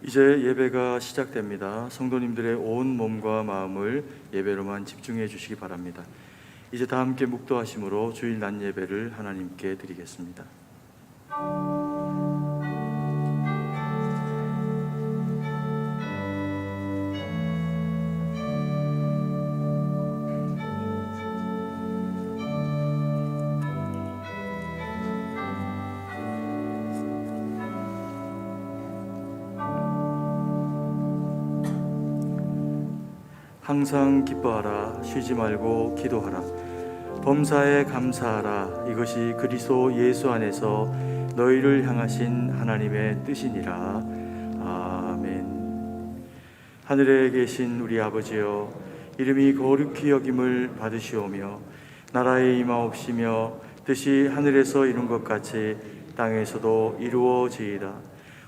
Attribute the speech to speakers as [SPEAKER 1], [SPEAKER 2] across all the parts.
[SPEAKER 1] 이제 예배가 시작됩니다. 성도님들의 온 몸과 마음을 예배로만 집중해 주시기 바랍니다. 이제 다 함께 묵도하심으로 주일 낮 예배를 하나님께 드리겠습니다. 항상 기뻐하라. 쉬지 말고 기도하라. 범사에 감사하라. 이것이 그리스도 예수 안에서 너희를 향하신 하나님의 뜻이니라. 아멘. 하늘에 계신 우리 아버지여, 이름이 거룩히 여김을 받으시오며 나라의 임하옵시며 뜻이 하늘에서 이룬 것 같이 땅에서도 이루어지이다.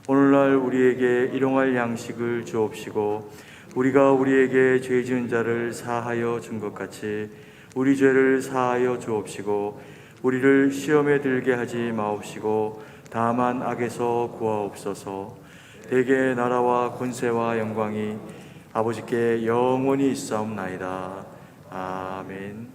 [SPEAKER 1] 오늘날 우리에게 일용할 양식을 주옵시고 우리가 우리에게 죄 지은 자를 사하여 준 것 같이 우리 죄를 사하여 주옵시고 우리를 시험에 들게 하지 마옵시고 다만 악에서 구하옵소서. 대개 나라와 권세와 영광이 아버지께 영원히 있사옵나이다. 아멘.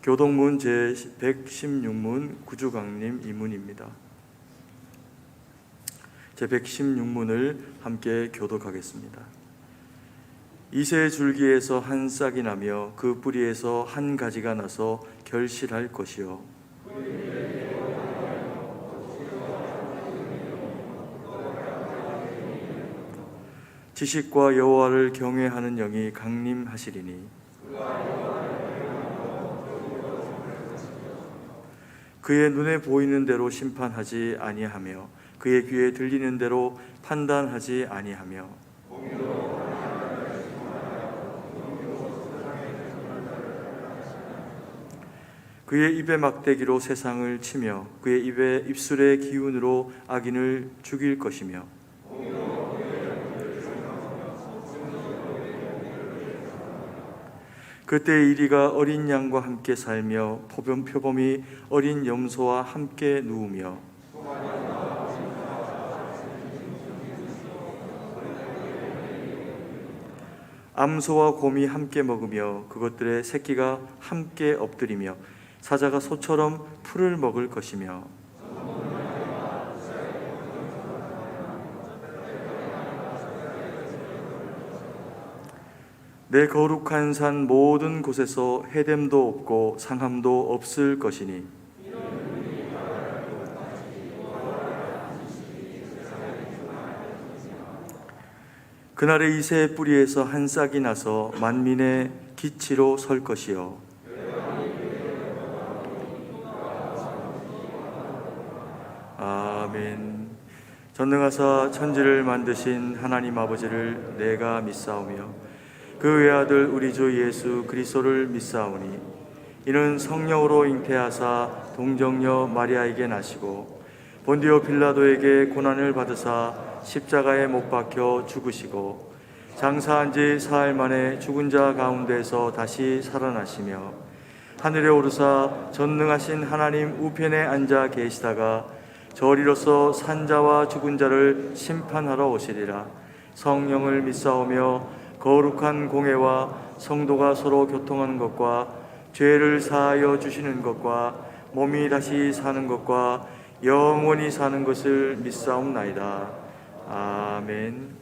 [SPEAKER 1] 교동문 제116문 구주강림 이문입니다. 제116문을 함께 교독하겠습니다. 이새 줄기에서 한 싹이 나며 그 뿌리에서 한 가지가 나서 결실할 것이요 지식과 여호와를 경외하는 영이 강림하시리니 그의 눈에 보이는 대로 심판하지 아니하며 그의 귀에 들리는 대로 판단하지 아니하며 그의 입의 막대기로 세상을 치며 그의 입술의 기운으로 악인을 죽일 것이며 그때 이리가 어린 양과 함께 살며 표범이 어린 염소와 함께 누우며 암소와 곰이 함께 먹으며 그것들의 새끼가 함께 엎드리며 사자가 소처럼 풀을 먹을 것이며 내 거룩한 산 모든 곳에서 해됨도 없고 상함도 없을 것이니 그날의 이새의 뿌리에서 한 싹이 나서 만민의 기치로 설 것이요 아멘. 전능하사 천지를 만드신 하나님 아버지를 내가 믿사오며 그 외아들 우리 주 예수 그리스도를 믿사오니 이는 성령으로 잉태하사 동정녀 마리아에게 나시고 본디오 빌라도에게 고난을 받으사 십자가에 못 박혀 죽으시고 장사한 지 사흘 만에 죽은 자 가운데서 다시 살아나시며 하늘에 오르사 전능하신 하나님 우편에 앉아 계시다가 저리로서 산자와 죽은 자를 심판하러 오시리라. 성령을 믿사오며 거룩한 공회와 성도가 서로 교통하는 것과 죄를 사하여 주시는 것과 몸이 다시 사는 것과 영원히 사는 것을 믿사옵나이다. 아멘.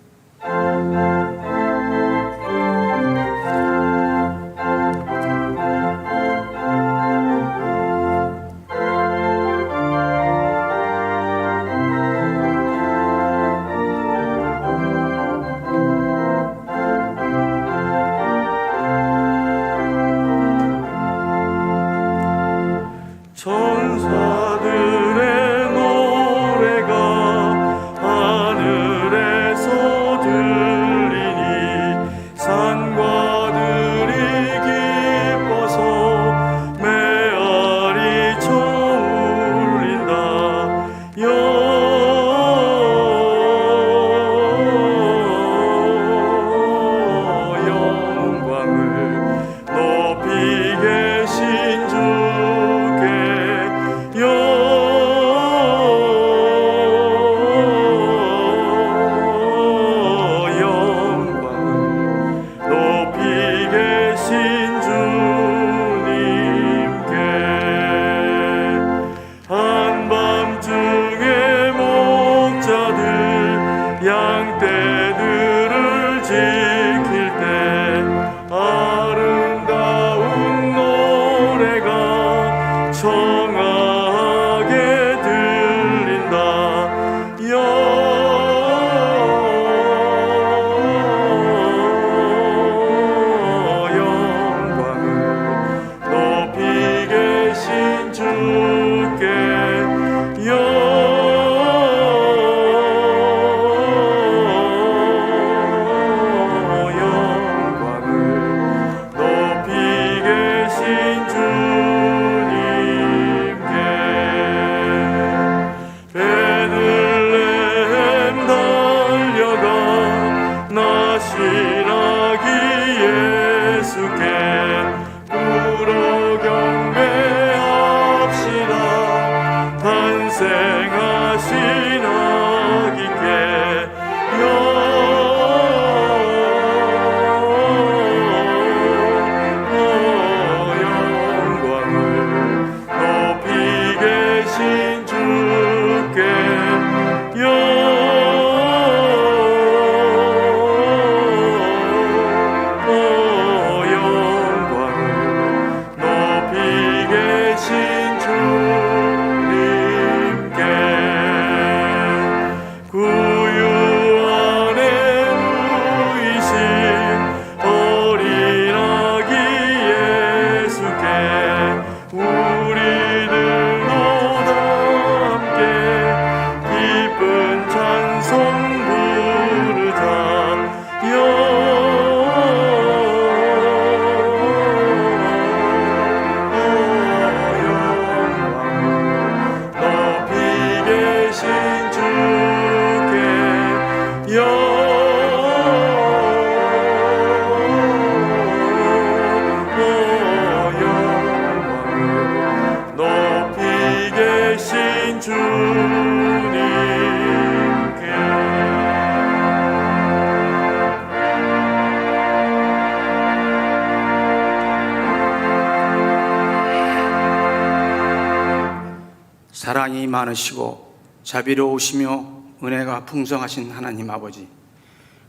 [SPEAKER 2] 사랑이 많으시고 자비로우시며 은혜가 풍성하신 하나님 아버지,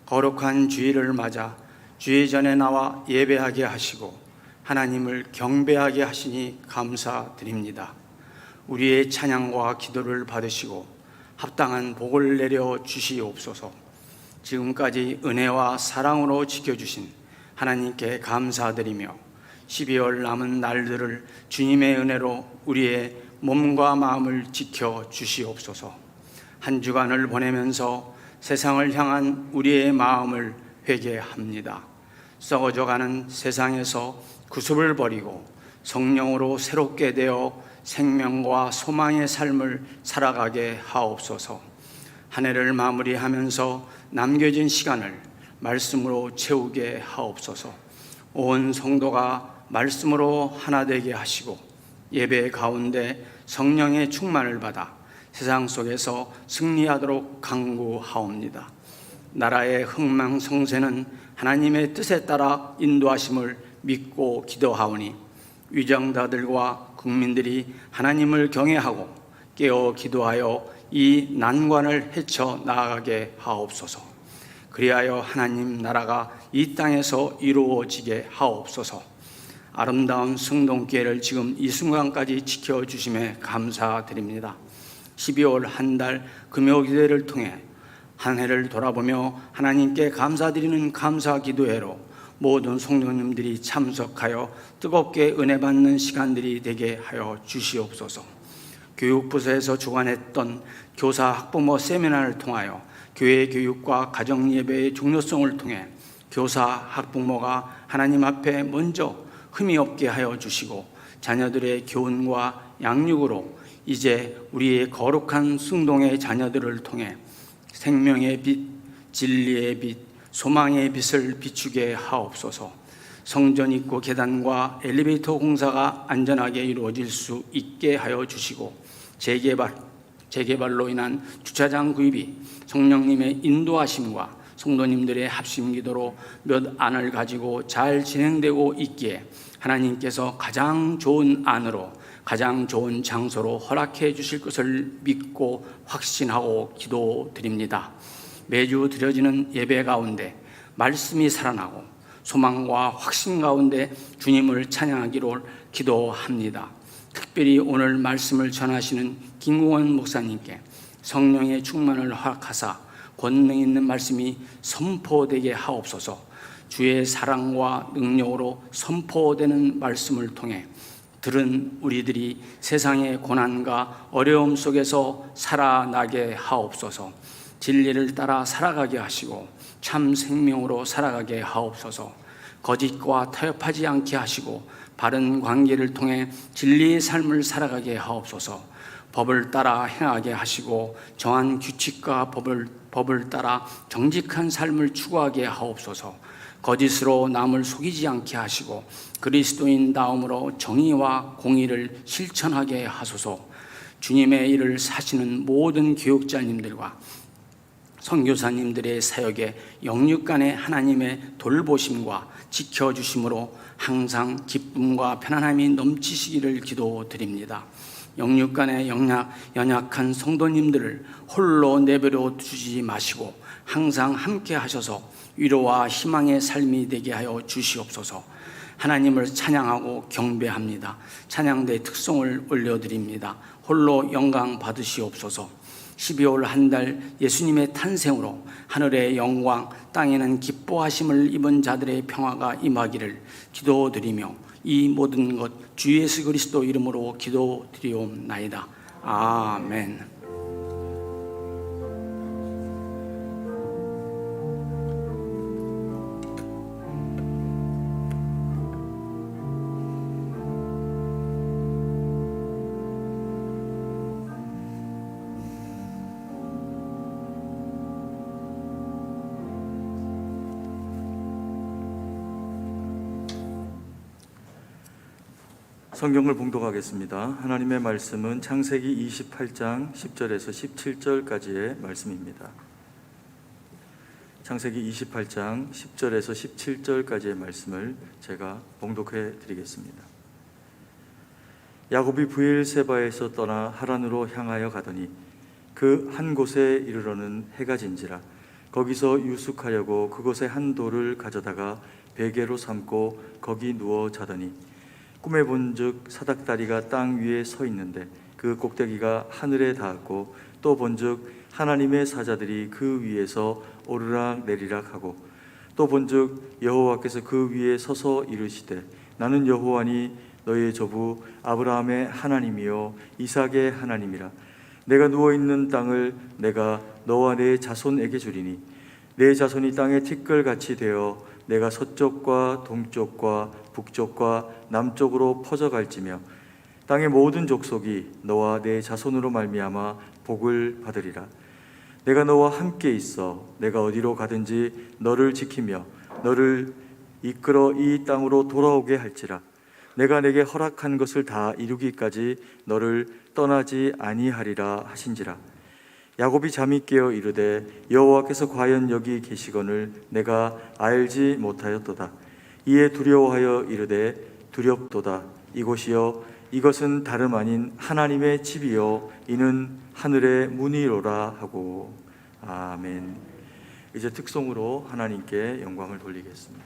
[SPEAKER 2] 거룩한 주일을 맞아 주의 전에 나와 예배하게 하시고 하나님을 경배하게 하시니 감사드립니다. 우리의 찬양과 기도를 받으시고 합당한 복을 내려 주시옵소서. 지금까지 은혜와 사랑으로 지켜주신 하나님께 감사드리며 12월 남은 날들을 주님의 은혜로 우리의 몸과 마음을 지켜 주시옵소서. 한 주간을 보내면서 세상을 향한 우리의 마음을 회개합니다. 썩어져가는 세상에서 구습을 버리고 성령으로 새롭게 되어 생명과 소망의 삶을 살아가게 하옵소서. 한 해를 마무리하면서 남겨진 시간을 말씀으로 채우게 하옵소서. 온 성도가 말씀으로 하나 되게 하시고 예배 가운데 성령의 충만을 받아 세상 속에서 승리하도록 간구하옵니다. 나라의 흥망성쇠는 하나님의 뜻에 따라 인도하심을 믿고 기도하오니 위정자들과 국민들이 하나님을 경외하고 깨어 기도하여 이 난관을 헤쳐 나아가게 하옵소서. 그리하여 하나님 나라가 이 땅에서 이루어지게 하옵소서. 아름다운 승동기회를 지금 이 순간까지 지켜주심에 감사드립니다. 12월 한 달 금요기도회를 통해 한 해를 돌아보며 하나님께 감사드리는 감사기도회로 모든 성도님들이 참석하여 뜨겁게 은혜 받는 시간들이 되게 하여 주시옵소서. 교육부서에서 주관했던 교사 학부모 세미나를 통하여 교회 교육과 가정예배의 중요성을 통해 교사 학부모가 하나님 앞에 먼저 흠이 없게 하여 주시고 자녀들의 교훈과 양육으로 이제 우리의 거룩한 승동의 자녀들을 통해 생명의 빛, 진리의 빛, 소망의 빛을 비추게 하옵소서. 성전 입구 계단과 엘리베이터 공사가 안전하게 이루어질 수 있게 하여 주시고 재개발로 인한 주차장 구입이 성령님의 인도하심과 성도님들의 합심 기도로 몇 안을 가지고 잘 진행되고 있기에 하나님께서 가장 좋은 안으로 가장 좋은 장소로 허락해 주실 것을 믿고 확신하고 기도드립니다. 매주 드려지는 예배 가운데 말씀이 살아나고 소망과 확신 가운데 주님을 찬양하기를 기도합니다. 특별히 오늘 말씀을 전하시는 김궁원 목사님께 성령의 충만을 허락하사 권능 있는 말씀이 선포되게 하옵소서. 주의 사랑과 능력으로 선포되는 말씀을 통해 들은 우리들이 세상의 고난과 어려움 속에서 살아나게 하옵소서. 진리를 따라 살아가게 하시고 참 생명으로 살아가게 하옵소서. 거짓과 타협하지 않게 하시고 바른 관계를 통해 진리의 삶을 살아가게 하옵소서. 법을 따라 행하게 하시고 정한 규칙과 법을 따라 정직한 삶을 추구하게 하옵소서. 거짓으로 남을 속이지 않게 하시고 그리스도인다움으로 정의와 공의를 실천하게 하소서. 주님의 일을 사시는 모든 교육자님들과 선교사님들의 사역에 영육간의 하나님의 돌보심과 지켜주심으로 항상 기쁨과 편안함이 넘치시기를 기도드립니다. 영육간의 연약한 성도님들을 홀로 내버려 두지 마시고 항상 함께 하셔서 위로와 희망의 삶이 되게 하여 주시옵소서. 하나님을 찬양하고 경배합니다. 찬양대의 특송을 올려드립니다. 홀로 영광 받으시옵소서. 12월 한 달 예수님의 탄생으로 하늘의 영광 땅에는 기뻐하심을 입은 자들의 평화가 임하기를 기도드리며 이 모든 것 주 예수 그리스도 이름으로 기도드리옵나이다. 아멘.
[SPEAKER 1] 성경을 봉독하겠습니다. 하나님의 말씀은 창세기 28장 10절에서 17절까지의 말씀입니다. 창세기 28장 10절에서 17절까지의 말씀을 제가 봉독해 드리겠습니다. 야곱이 브엘세바에서 떠나 하란으로 향하여 가더니 그 한 곳에 이르러는 해가 진지라. 거기서 유숙하려고 그곳에 한 돌을 가져다가 베개로 삼고 거기 누워 자더니 꿈에 본즉 사닥다리가 땅 위에 서 있는데 그 꼭대기가 하늘에 닿았고 또 본즉 하나님의 사자들이 그 위에서 오르락 내리락 하고 또 본즉 여호와께서 그 위에 서서 이르시되 나는 여호와니 너희의 조부 아브라함의 하나님이요 이삭의 하나님이라. 내가 누워있는 땅을 내가 너와 내 자손에게 주리니 내 자손이 땅의 티끌같이 되어 내가 서쪽과 동쪽과 북쪽과 남쪽으로 퍼져갈지며 땅의 모든 족속이 너와 내 자손으로 말미암아 복을 받으리라. 내가 너와 함께 있어 내가 어디로 가든지 너를 지키며 너를 이끌어 이 땅으로 돌아오게 할지라. 내가 내게 허락한 것을 다 이루기까지 너를 떠나지 아니하리라 하신지라. 야곱이 잠이 깨어 이르되 여호와께서 과연 여기 계시거늘 내가 알지 못하였도다. 이에 두려워하여 이르되 두렵도다. 이곳이여 이것은 다름 아닌 하나님의 집이요 이는 하늘의 문이로라 하고. 아멘. 이제 특송으로 하나님께 영광을 돌리겠습니다.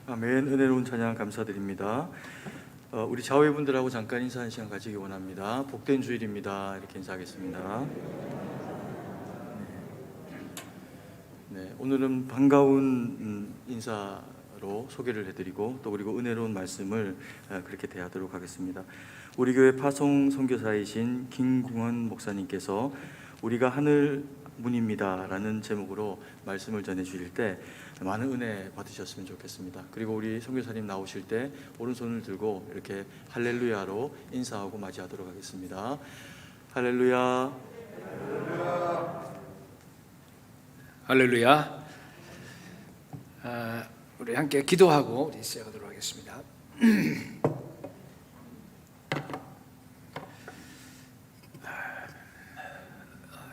[SPEAKER 1] 아멘. 은혜로운 찬양 감사드립니다. 우리 자회분들하고 잠깐 인사하는 시간 가지기 원합니다. 복된 주일입니다. 이렇게 인사하겠습니다. 네, 오늘은 반가운 인사를 로 소개를 해드리고 또 그리고 은혜로운 말씀을 그렇게 대하도록 하겠습니다. 우리 교회 파송 선교사이신 김궁원 목사님께서 우리가 하늘 문입니다라는 제목으로 말씀을 전해 주실 때 많은 은혜 받으셨으면 좋겠습니다. 그리고 우리 선교사님 나오실 때 오른손을 들고 이렇게 할렐루야로 인사하고 맞이하도록 하겠습니다. 할렐루야.
[SPEAKER 3] 할렐루야. 우리 함께 기도하고 우리 시작하도록 하겠습니다.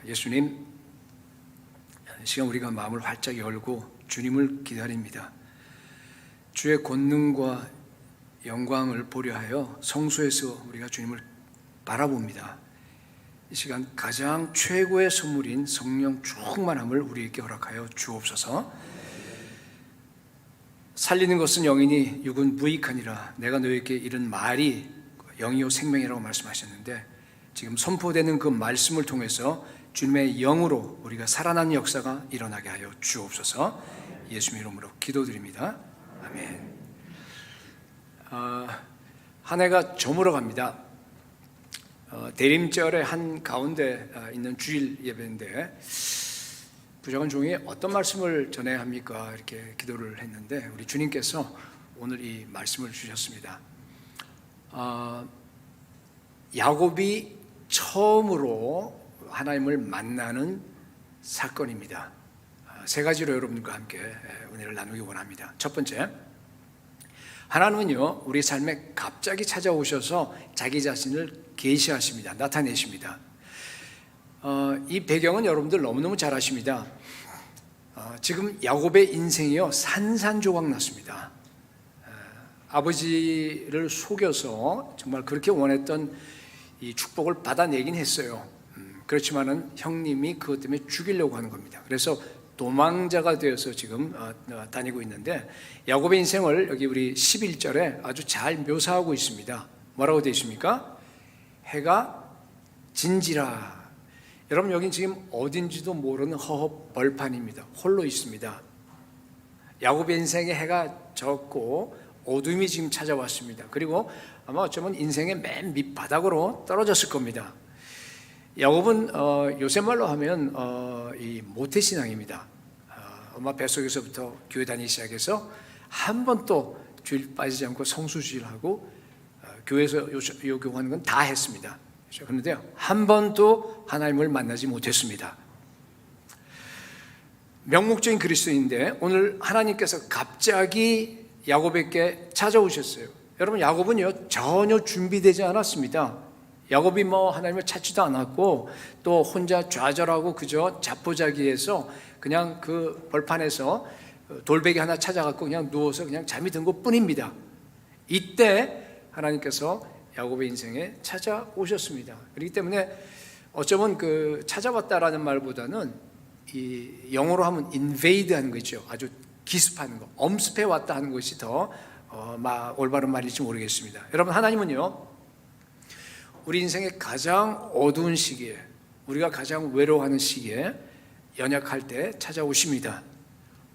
[SPEAKER 3] 예수님, 이 시간 우리가 마음을 활짝 열고 주님을 기다립니다. 주의 권능과 영광을 보려 하여 성소에서 우리가 주님을 바라봅니다. 이 시간 가장 최고의 선물인 성령 충만함을 우리에게 허락하여 주옵소서. 살리는 것은 영이니 육은 무익하니라. 내가 너에게 이른 말이 영이요 생명이라고 말씀하셨는데, 지금 선포되는 그 말씀을 통해서 주님의 영으로 우리가 살아나는 역사가 일어나게 하여 주옵소서. 예수님 이름으로 기도드립니다. 아멘. 한 해가 저물어 갑니다. 대림절의 한 가운데 있는 주일 예배인데, 부장은 종이 어떤 말씀을 전해야 합니까? 이렇게 기도를 했는데 우리 주님께서 오늘 이 말씀을 주셨습니다. 야곱이 처음으로 하나님을 만나는 사건입니다. 세 가지로 여러분과 함께 은혜를 나누기 원합니다. 첫 번째, 하나님은요 우리 삶에 갑자기 찾아오셔서 자기 자신을 계시하십니다. 나타내십니다. 이 배경은 여러분들 너무너무 잘 아십니다. 지금 야곱의 인생이요 산산조각 났습니다. 아버지를 속여서 정말 그렇게 원했던 이 축복을 받아내긴 했어요. 그렇지만은 형님이 그것 때문에 죽이려고 하는 겁니다. 그래서 도망자가 되어서 지금 다니고 있는데, 야곱의 인생을 여기 우리 11절에 아주 잘 묘사하고 있습니다. 뭐라고 되어 있습니까? 해가 진지라. 여러분, 여긴 지금 어딘지도 모르는 허허 벌판입니다. 홀로 있습니다. 야곱의 인생에 해가 졌고 어둠이 지금 찾아왔습니다. 그리고 아마 어쩌면 인생의 맨 밑바닥으로 떨어졌을 겁니다. 야곱은 요새 말로 하면 이 모태신앙입니다. 엄마 뱃속에서부터 교회 다니기 시작해서 한 번도 주일 빠지지 않고 성수주일하고 교회에서 요구하는 건 다 했습니다. 그런데 한 번도 하나님을 만나지 못했습니다. 명목적인 그리스도인데 오늘 하나님께서 갑자기 야곱에게 찾아오셨어요. 여러분, 야곱은요 전혀 준비되지 않았습니다. 야곱이 하나님을 찾지도 않았고 또 혼자 좌절하고 그저 자포자기해서 그냥 그 벌판에서 돌베개 하나 찾아갖고 그냥 누워서 그냥 잠이 든 것뿐입니다. 이때 하나님께서 야곱의 인생에 찾아오셨습니다. 그렇기 때문에 어쩌면 그 찾아왔다라는 말보다는 이 영어로 하면 invade 하는 거죠. 아주 기습하는 거, 엄습해 왔다 하는 것이 더 올바른 말일지 모르겠습니다. 여러분, 하나님은요 우리 인생의 가장 어두운 시기에, 우리가 가장 외로워하는 시기에 연약할 때 찾아오십니다.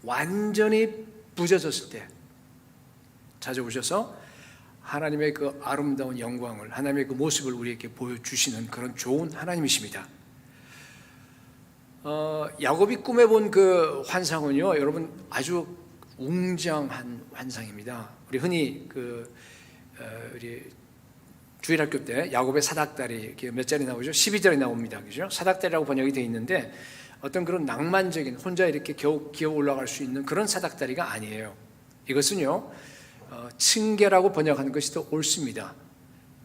[SPEAKER 3] 완전히 부서졌을 때 찾아오셔서 하나님의 그 아름다운 영광을, 하나님의 그 모습을 우리에게 보여주시는 그런 좋은 하나님이십니다. 야곱이 꿈에 본 그 환상은요 여러분 아주 웅장한 환상입니다. 우리 흔히 우리 주일학교 때 야곱의 사닥다리 몇 자리 나오죠? 12절에 나옵니다. 그죠? 사닥다리라고 번역이 되어 있는데 어떤 그런 낭만적인, 혼자 이렇게 겨우 기어 올라갈 수 있는 그런 사닥다리가 아니에요. 이것은요 층계라고 번역하는 것이 더 옳습니다.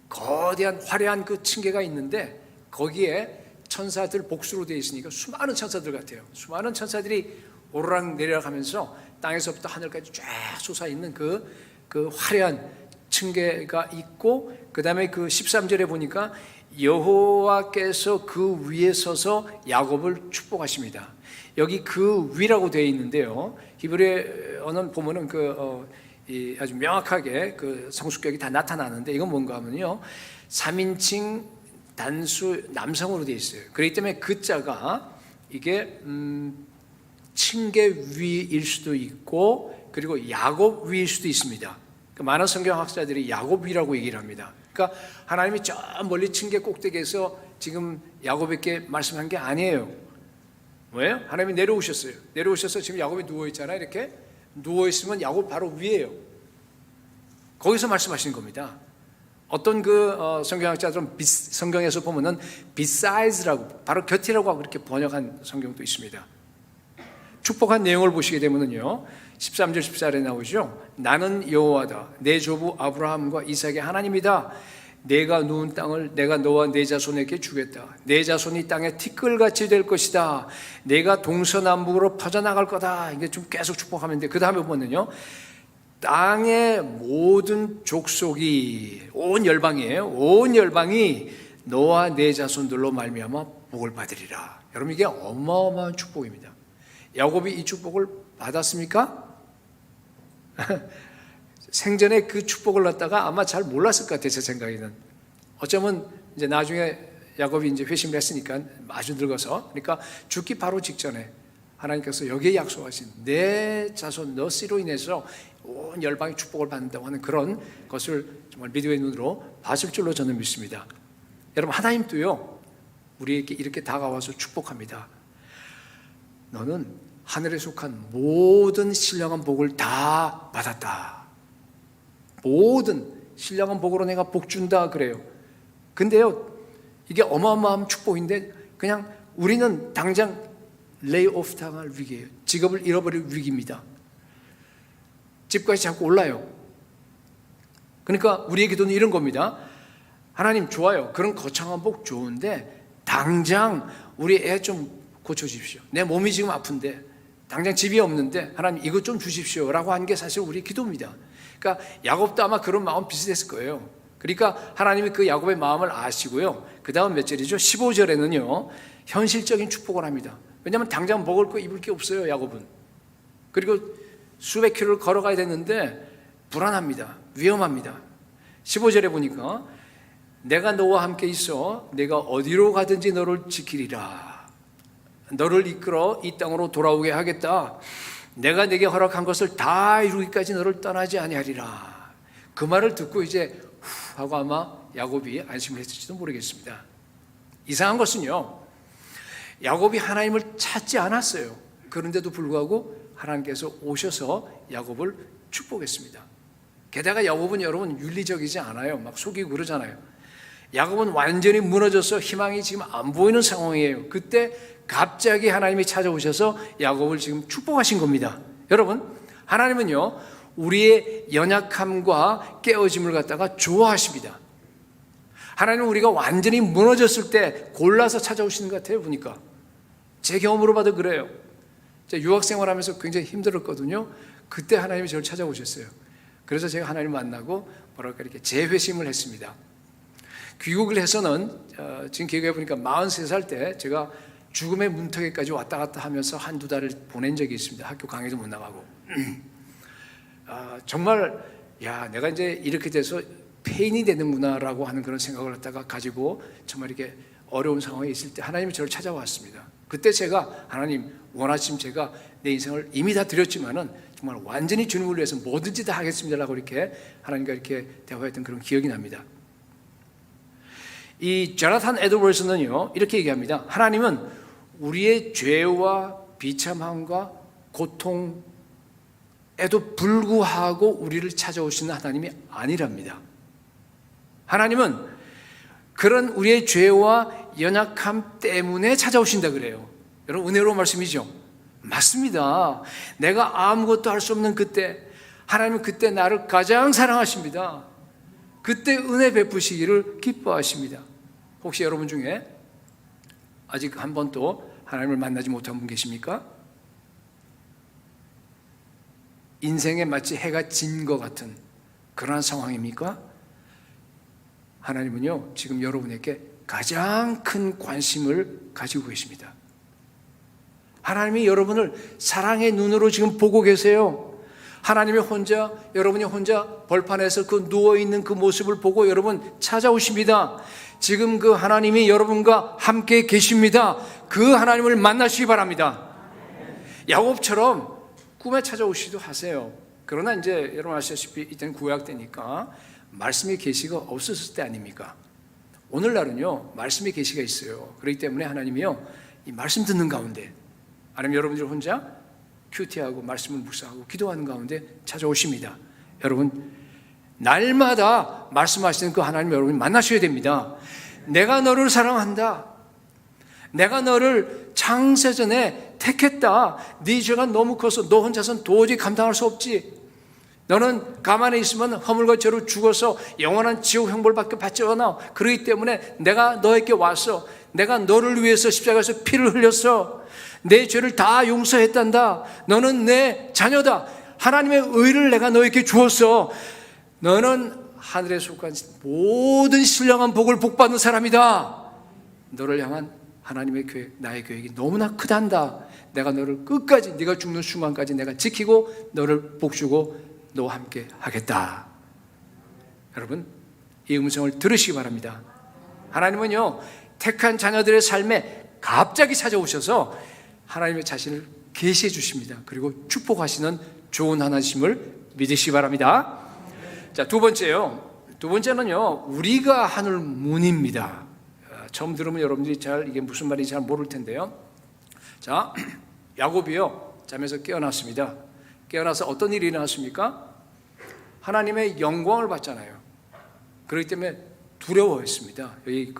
[SPEAKER 3] 거대한 화려한 그 층계가 있는데 거기에 천사들 복수로 되어 있으니까 수많은 천사들 같아요. 수많은 천사들이 오르락 내리락 하면서 땅에서부터 하늘까지 쫙 솟아있는 그 화려한 층계가 있고, 그 다음에 그 13절에 보니까 여호와께서 그 위에 서서 야곱을 축복하십니다. 여기 그 위라고 되어 있는데요, 히브리 언어 보면은 아주 명확하게 그 성수격이 다 나타나는데, 이건 뭔가 하면요 3인칭 단수 남성으로 되어 있어요. 그렇기 때문에 그 자가 이게 층계 위일 수도 있고 그리고 야곱위일 수도 있습니다. 많은 성경학자들이 야곱위라고 얘기를 합니다. 그러니까 하나님이 저 멀리 층계 꼭대기에서 지금 야곱에게 말씀한 게 아니에요. 뭐예요? 하나님이 내려오셨어요. 내려오셔서 지금 야곱이 누워있잖아요. 이렇게 누워있으면 야곱 바로 위에요. 거기서 말씀하시는 겁니다. 어떤 성경학자들은 성경에서 보면은 beside라고, 바로 곁이라고 그렇게 번역한 성경도 있습니다. 축복한 내용을 보시게 되면은요, 13절 14절에 나오죠. 나는 여호와다. 내 조부 아브라함과 이삭의 하나님이다. 내가 누운 땅을 내가 너와 내 자손에게 주겠다. 내 자손이 땅에 티끌같이 될 것이다. 내가 동서남북으로 퍼져나갈 거다. 이게 좀 계속 축복하면 돼. 그 다음에 보면요, 땅의 모든 족속이, 온 열방이에요. 온 열방이 너와 내 자손들로 말미암아 복을 받으리라. 여러분, 이게 어마어마한 축복입니다. 야곱이 이 축복을 받았습니까? 생전에 그 축복을 갖다가 아마 잘 몰랐을 것 같아요, 제 생각에는. 어쩌면 이제 나중에 야곱이 이제 회심을 했으니까 아주 늙어서, 그러니까 죽기 바로 직전에 하나님께서 여기에 약속하신 내 자손 너 씨로 인해서 온 열방의 축복을 받는다고 하는 그런 것을 정말 믿음의 눈으로 봤을 줄로 저는 믿습니다. 여러분, 하나님도요, 우리에게 이렇게 다가와서 축복합니다. 너는 하늘에 속한 모든 신령한 복을 다 받았다. 모든 신령한 복으로 내가 복 준다 그래요. 근데요, 이게 어마어마한 축복인데 그냥 우리는 당장 레이오프 당할 위기예요. 직업을 잃어버릴 위기입니다. 집까지 자꾸 올라요. 그러니까 우리의 기도는 이런 겁니다. 하나님, 좋아요. 그런 거창한 복 좋은데 당장 우리 애 좀 고쳐주십시오. 내 몸이 지금 아픈데 당장 집이 없는데 하나님 이것 좀 주십시오 라고 한 게 사실 우리 기도입니다. 그러니까 야곱도 아마 그런 마음 비슷했을 거예요. 그러니까 하나님이 그 야곱의 마음을 아시고요, 그 다음 몇 절이죠? 15절에는요 현실적인 축복을 합니다. 왜냐하면 당장 먹을 거 입을 게 없어요, 야곱은. 그리고 수백 킬로를 걸어가야 되는데 불안합니다. 위험합니다. 15절에 보니까 내가 너와 함께 있어 내가 어디로 가든지 너를 지키리라. 너를 이끌어 이 땅으로 돌아오게 하겠다. 내가 내게 허락한 것을 다 이루기까지 너를 떠나지 아니하리라. 그 말을 듣고 이제 후 하고 아마 야곱이 안심을 했을지도 모르겠습니다. 이상한 것은요, 야곱이 하나님을 찾지 않았어요. 그런데도 불구하고 하나님께서 오셔서 야곱을 축복했습니다. 게다가 야곱은 여러분 윤리적이지 않아요. 막 속이고 그러잖아요. 야곱은 완전히 무너져서 희망이 지금 안 보이는 상황이에요. 그때 갑자기 하나님이 찾아오셔서 야곱을 지금 축복하신 겁니다. 여러분, 하나님은요 우리의 연약함과 깨어짐을 갖다가 좋아하십니다. 하나님은 우리가 완전히 무너졌을 때 골라서 찾아오시는 것 같아요. 보니까 제 경험으로 봐도 그래요. 제가 유학생활하면서 굉장히 힘들었거든요. 그때 하나님이 저를 찾아오셨어요. 그래서 제가 하나님 만나고 뭐랄까 이렇게 재회심을 했습니다. 귀국을 해서는 지금 기억해 보니까 43살 때 제가 죽음의 문턱에까지 왔다 갔다 하면서 한두 달을 보낸 적이 있습니다. 학교 강의도 못 나가고. 정말 내가 이제 이렇게 돼서 폐인이 되는구나라고 하는 그런 생각을 갖다가 가지고 정말 이렇게 어려운 상황에 있을 때 하나님이 저를 찾아왔습니다. 그때 제가 하나님 원하시면 제가 내 인생을 이미 다 드렸지만은 정말 완전히 주님을 위해서 뭐든지 다 하겠습니다라고 이렇게 하나님과 이렇게 대화했던 그런 기억이 납니다. 이 조나탄 에드워즈는요 이렇게 얘기합니다. 하나님은 우리의 죄와 비참함과 고통에도 불구하고 우리를 찾아오시는 하나님이 아니랍니다. 하나님은 그런 우리의 죄와 연약함 때문에 찾아오신다 그래요. 여러분, 은혜로운 말씀이죠? 맞습니다. 내가 아무것도 할 수 없는 그때 하나님은 그때 나를 가장 사랑하십니다. 그때 은혜 베푸시기를 기뻐하십니다. 혹시 여러분 중에 아직 한 번도 하나님을 만나지 못한 분 계십니까? 인생에 마치 해가 진 것 같은 그러한 상황입니까? 하나님은요 지금 여러분에게 가장 큰 관심을 가지고 계십니다. 하나님이 여러분을 사랑의 눈으로 지금 보고 계세요. 하나님이 여러분이 혼자 벌판에서 그 누워있는 그 모습을 보고 여러분 찾아오십니다. 지금 그 하나님이 여러분과 함께 계십니다. 그 하나님을 만나시기 바랍니다. 야곱처럼 꿈에 찾아오시기도 하세요. 그러나 이제 여러분 아시다시피 이때는 구약 때니까 말씀의 계시가 없었을 때 아닙니까? 오늘날은요 말씀의 계시가 있어요. 그렇기 때문에 하나님이요 이 말씀 듣는 가운데 아니면 여러분들 혼자 큐티하고 말씀을 묵상하고 기도하는 가운데 찾아오십니다. 여러분 날마다 말씀하시는 그 하나님 여러분 만나셔야 됩니다. 내가 너를 사랑한다. 내가 너를 창세전에 택했다. 네 죄가 너무 커서 너 혼자서는 도저히 감당할 수 없지. 너는 가만히 있으면 허물과 죄로 죽어서 영원한 지옥 형벌밖에 받지 않아. 그렇기 때문에 내가 너에게 와서 내가 너를 위해서 십자가에서 피를 흘렸어. 내 죄를 다 용서했단다. 너는 내 자녀다. 하나님의 의를 내가 너에게 주었어. 너는 하늘에 속한 모든 신령한 복을 복받는 사람이다. 너를 향한 하나님의 계획, 나의 계획이 너무나 크단다. 내가 너를 끝까지 네가 죽는 순간까지 내가 지키고 너를 복주고 너와 함께 하겠다. 여러분 이 음성을 들으시기 바랍니다. 하나님은요 택한 자녀들의 삶에 갑자기 찾아오셔서 하나님의 자신을 계시해 주십니다. 그리고 축복하시는 좋은 하나님을 믿으시기 바랍니다. 자, 두 번째요. 두 번째는요 우리가 하늘 문입니다. 처음 들으면 여러분들이 잘 이게 무슨 말인지 잘 모를 텐데요. 자, 야곱이요 잠에서 깨어났습니다. 깨어나서 어떤 일이 일어났습니까? 하나님의 영광을 봤잖아요. 그렇기 때문에 두려워했습니다. 여기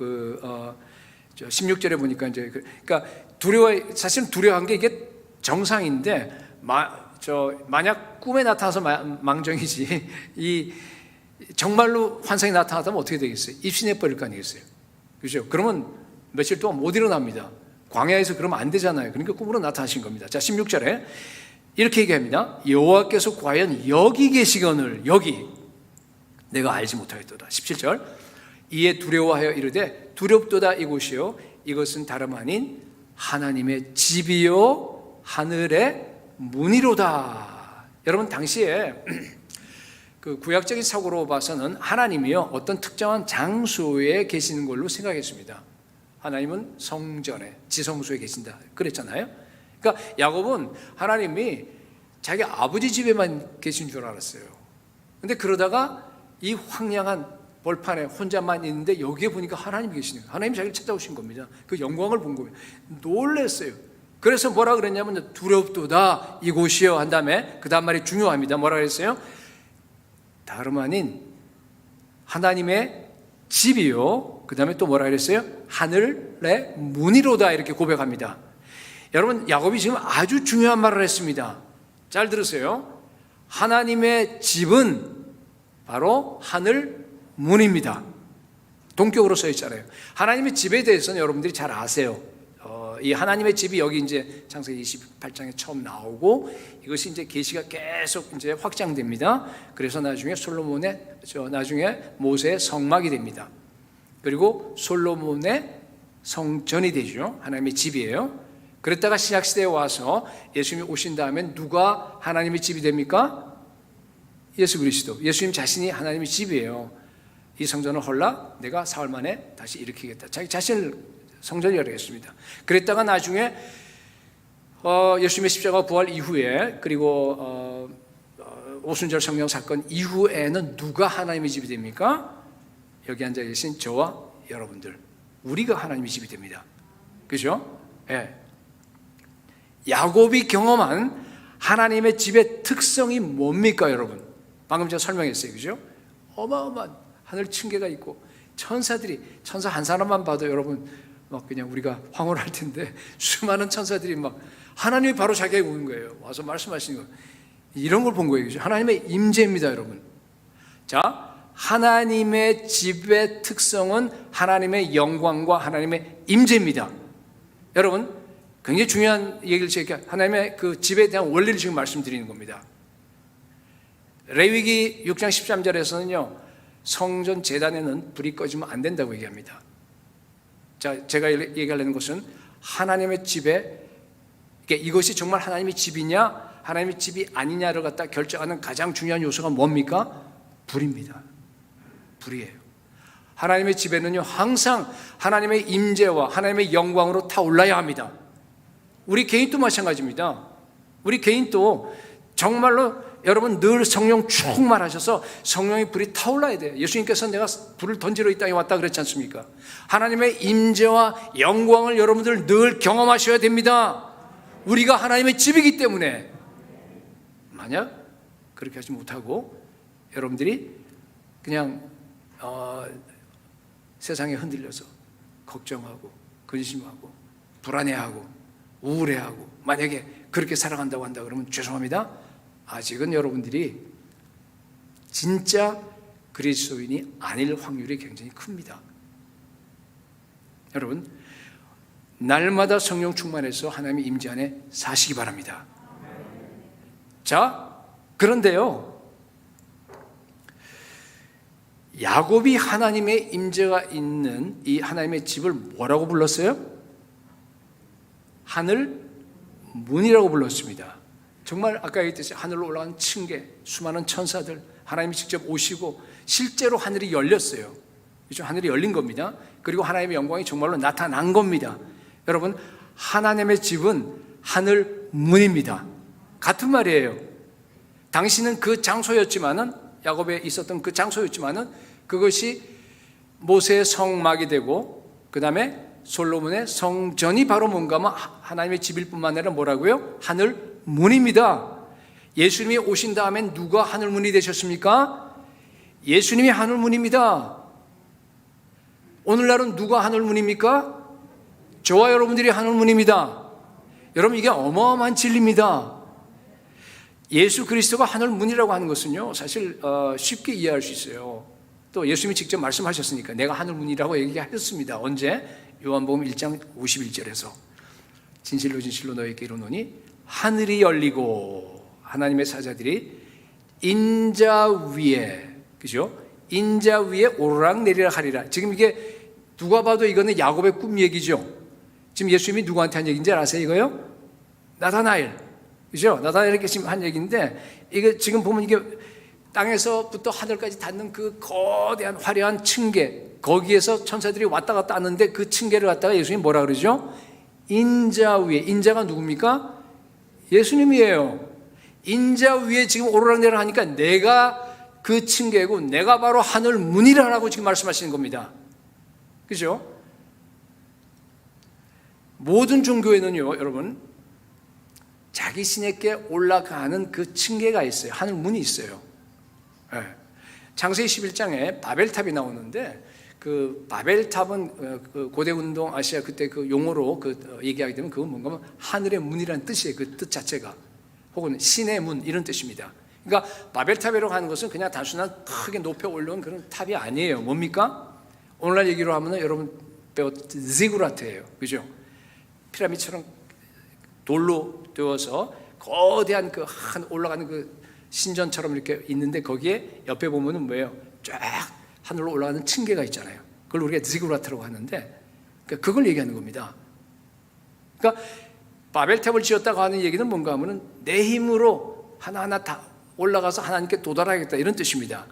[SPEAKER 3] 16절에 보니까 이제 그러니까 사실은 두려워한 게 이게 정상인데 만약 꿈에 나타나서 망정이지 이 정말로 환상이 나타나면 어떻게 되겠어요? 입신해 버릴 거 아니겠어요? 그렇죠? 그러면 며칠 동안 못 일어납니다. 광야에서 그러면 안 되잖아요. 그러니까 꿈으로 나타나신 겁니다. 자, 16절에 이렇게 얘기합니다. 여호와께서 과연 여기 계시거늘 여기 내가 알지 못하였도다. 17절 이에 두려워하여 이르되 두렵도다 이곳이요 이것은 다름 아닌 하나님의 집이요 하늘의 문이로다. 여러분 당시에 그 구약적인 사고로 봐서는 하나님이요 어떤 특정한 장소에 계시는 걸로 생각했습니다. 하나님은 성전에 지성소에 계신다 그랬잖아요. 그러니까 야곱은 하나님이 자기 아버지 집에만 계신 줄 알았어요. 근데 그러다가 이 황량한 벌판에 혼자만 있는데 여기에 보니까 하나님이 계시는 거예요. 하나님이 자기를 찾아오신 겁니다. 그 영광을 본 거예요. 놀랐어요. 그래서 뭐라 그랬냐면 두렵도다 이곳이요 한 다음에 그 다음 말이 중요합니다. 뭐라 그랬어요? 다름 아닌 하나님의 집이요 그 다음에 또 뭐라 그랬어요? 하늘의 문이로다 이렇게 고백합니다. 여러분 야곱이 지금 아주 중요한 말을 했습니다. 잘 들으세요. 하나님의 집은 바로 하늘 문입니다. 동격으로 써 있잖아요. 하나님의 집에 대해서는 여러분들이 잘 아세요. 이 하나님의 집이 여기 이제 창세기 28장에 처음 나오고 이것이 이제 계시가 계속 이제 확장됩니다. 그래서 나중에 나중에 모세의 성막이 됩니다. 그리고 솔로몬의 성전이 되죠. 하나님의 집이에요. 그랬다가 신약시대에 와서 예수님이 오신 다음에 누가 하나님의 집이 됩니까? 예수 그리스도. 예수님 자신이 하나님의 집이에요. 이 성전을 헐라 내가 사흘 만에 다시 일으키겠다. 자기 자신을 성전이라고 했습니다. 그랬다가 나중에 예수님의 십자가 부활 이후에 그리고 오순절 성령 사건 이후에는 누가 하나님의 집이 됩니까? 여기 앉아 계신 저와 여러분들 우리가 하나님의 집이 됩니다. 그죠? 예. 야곱이 경험한 하나님의 집의 특성이 뭡니까 여러분? 방금 제가 설명했어요. 그죠? 어마어마한 하늘 층계가 있고 천사 한 사람만 봐도 여러분 막 그냥 우리가 황홀할 텐데 수많은 천사들이 막 하나님이 바로 자기에게 오는 거예요. 와서 말씀하시는 거. 이런 걸 본 거예요. 그죠? 하나님의 임재입니다, 여러분. 자, 하나님의 집의 특성은 하나님의 영광과 하나님의 임재입니다. 여러분, 굉장히 중요한 얘기를 제가 하나님의 그 집에 대한 원리를 지금 말씀드리는 겁니다. 레위기 6장 13절에서는요, 성전 제단에는 불이 꺼지면 안 된다고 얘기합니다. 자, 제가 얘기하려는 것은 하나님의 집에 이것이 정말 하나님의 집이냐, 하나님의 집이 아니냐를 갖다 결정하는 가장 중요한 요소가 뭡니까? 불입니다. 불이에요. 하나님의 집에는요, 항상 하나님의 임재와 하나님의 영광으로 타올라야 합니다. 우리 개인도 마찬가지입니다. 우리 개인도 정말로 여러분 늘 성령 충만하셔서 성령의 불이 타올라야 돼요. 예수님께서 내가 불을 던지러 이 땅에 왔다 그랬지 않습니까? 하나님의 임재와 영광을 여러분들 늘 경험하셔야 됩니다. 우리가 하나님의 집이기 때문에. 만약 그렇게 하지 못하고 여러분들이 그냥 세상에 흔들려서 걱정하고 근심하고 불안해하고 우울해하고 만약에 그렇게 살아간다고 한다 그러면 죄송합니다. 아직은 여러분들이 진짜 그리스도인이 아닐 확률이 굉장히 큽니다. 여러분, 날마다 성령 충만해서 하나님의 임재 안에 사시기 바랍니다. 자, 그런데요, 야곱이 하나님의 임재가 있는 이 하나님의 집을 뭐라고 불렀어요? 하늘 문이라고 불렀습니다. 정말 아까 얘기했듯이 하늘로 올라간 층계, 수많은 천사들, 하나님이 직접 오시고 실제로 하늘이 열렸어요. 이제 하늘이 열린 겁니다. 그리고 하나님의 영광이 정말로 나타난 겁니다. 여러분, 하나님의 집은 하늘 문입니다. 같은 말이에요. 당신은 그 장소였지만은, 야곱에 있었던 그 장소였지만은 그것이 모세의 성막이 되고 그 다음에 솔로몬의 성전이 바로 뭔가 하면 하나님의 집일 뿐만 아니라 뭐라고요? 하늘 문입니다. 예수님이 오신 다음엔 누가 하늘 문이 되셨습니까? 예수님이 하늘 문입니다. 오늘날은 누가 하늘 문입니까? 저와 여러분들이 하늘 문입니다. 여러분, 이게 어마어마한 진리입니다. 예수 그리스도가 하늘 문이라고 하는 것은요, 사실 쉽게 이해할 수 있어요. 또 예수님이 직접 말씀하셨으니까 내가 하늘 문이라고 얘기하셨습니다. 언제? 요한복음 1장 51절에서 진실로 진실로 너희에게 이르노니 하늘이 열리고 하나님의 사자들이 인자 위에, 그죠? 인자 위에 오르락내리락 하리라. 지금 이게 누가 봐도 이거는 야곱의 꿈 얘기죠. 지금 예수님이 누구한테 한 얘기인지 아세요? 이거요? 나다나엘, 그죠? 나다나엘에게 지금 한 얘기인데, 이게 지금 보면 이게 땅에서부터 하늘까지 닿는 그 거대한 화려한 층계, 거기에서 천사들이 왔다 갔다 하는데 그 층계를 갖다가 예수님이 뭐라 그러죠? 인자 위에. 인자가 누굽니까? 예수님이에요. 인자 위에 지금 오르락내리락 하니까 내가 그 층계고 내가 바로 하늘 문이라고 지금 말씀하시는 겁니다. 그죠? 모든 종교에는요, 여러분, 자기 신에게 올라가는 그 층계가 있어요. 하늘 문이 있어요. 네. 창세기 11장에 바벨탑이 나오는데, 그 바벨탑은 그 고대 운동 아시아 그때 그 용어로 얘기하게 되면 그건 뭔가 하면 하늘의 문이라는 뜻이에요. 그 뜻 자체가. 혹은 신의 문 이런 뜻입니다. 그러니까 바벨탑이라고 하는 것은 그냥 단순한 크게 높여 올려온 그런 탑이 아니에요. 뭡니까? 오늘날 얘기로 하면은 여러분 배웠 지구라트예요. 그죠? 피라미드처럼 돌로 되어서 거대한 그 한 올라가는 그 신전처럼 이렇게 있는데 거기에 옆에 보면은 뭐예요? 쫙 하늘로 올라가는 층계가 있잖아요. 그걸 우리가 지구라트라고 하는데 그걸 얘기하는 겁니다. 그러니까 바벨탑을 지었다고 하는 얘기는 뭔가 하면은 내 힘으로 하나하나 다 올라가서 하나님께 도달하겠다 이런 뜻입니다.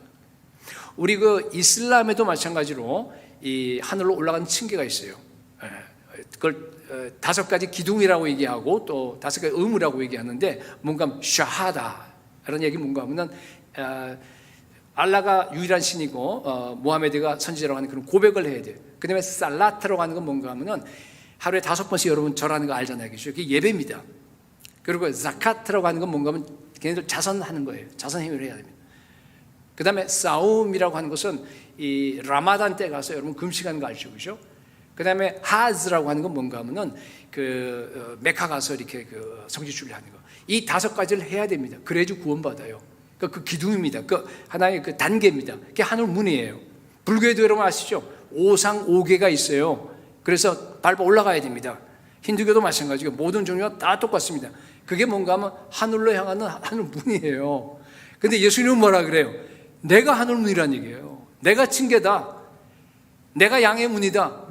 [SPEAKER 3] 우리 그 이슬람에도 마찬가지로 이 하늘로 올라가는 층계가 있어요. 그걸 5가지 기둥이라고 얘기하고 또 5가지 의무라고 얘기하는데 뭔가 샤하다라는 얘기 뭔가 하면은 알라가 유일한 신이고 모하메드가 선지자라고 하는 그런 고백을 해야 돼요. 그 다음에 살라트라고 하는 건 뭔가 하면은 하루에 5번씩 여러분 절하는 거 알잖아요. 그죠? 그게 예배입니다. 그리고 자카트라고 하는 건 뭔가 하면 걔네들 자선하는 거예요. 자선 행위를 해야 됩니다. 그 다음에 싸움이라고 하는 것은 이 라마단 때 가서 여러분 금식하는 거 알죠? 그죠? 그 다음에 하즈라고 하는 건 뭔가 하면은 메카 가서 이렇게 그 성지순례 하는 거. 이 5가지를 해야 됩니다. 그래야지 구원받아요. 그 기둥입니다. 그 하나의 그 단계입니다. 그게 하늘 문이에요. 불교에도 여러분 아시죠? 5상 5계가 있어요. 그래서 밟아 올라가야 됩니다. 힌두교도 마찬가지고 모든 종교가 다 똑같습니다. 그게 뭔가 하면 하늘로 향하는 하늘 문이에요. 근데 예수님은 뭐라 그래요? 내가 하늘 문이라는 얘기예요. 내가 층계다. 내가 양의 문이다.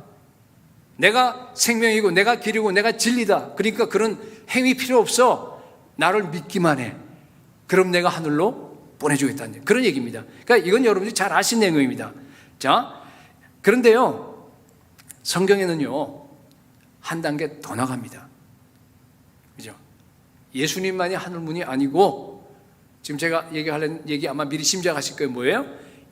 [SPEAKER 3] 내가 생명이고 내가 길이고 내가 진리다. 그러니까 그런 행위 필요 없어. 나를 믿기만 해. 그럼 내가 하늘로 보내주겠다는 그런 얘기입니다. 그러니까 이건 여러분들이 잘 아신 내용입니다. 자, 그런데요, 성경에는요, 한 단계 더 나갑니다. 그죠? 예수님만이 하늘문이 아니고 지금 제가 얘기하려는 얘기 아마 미리 짐작하실 거예요. 뭐예요?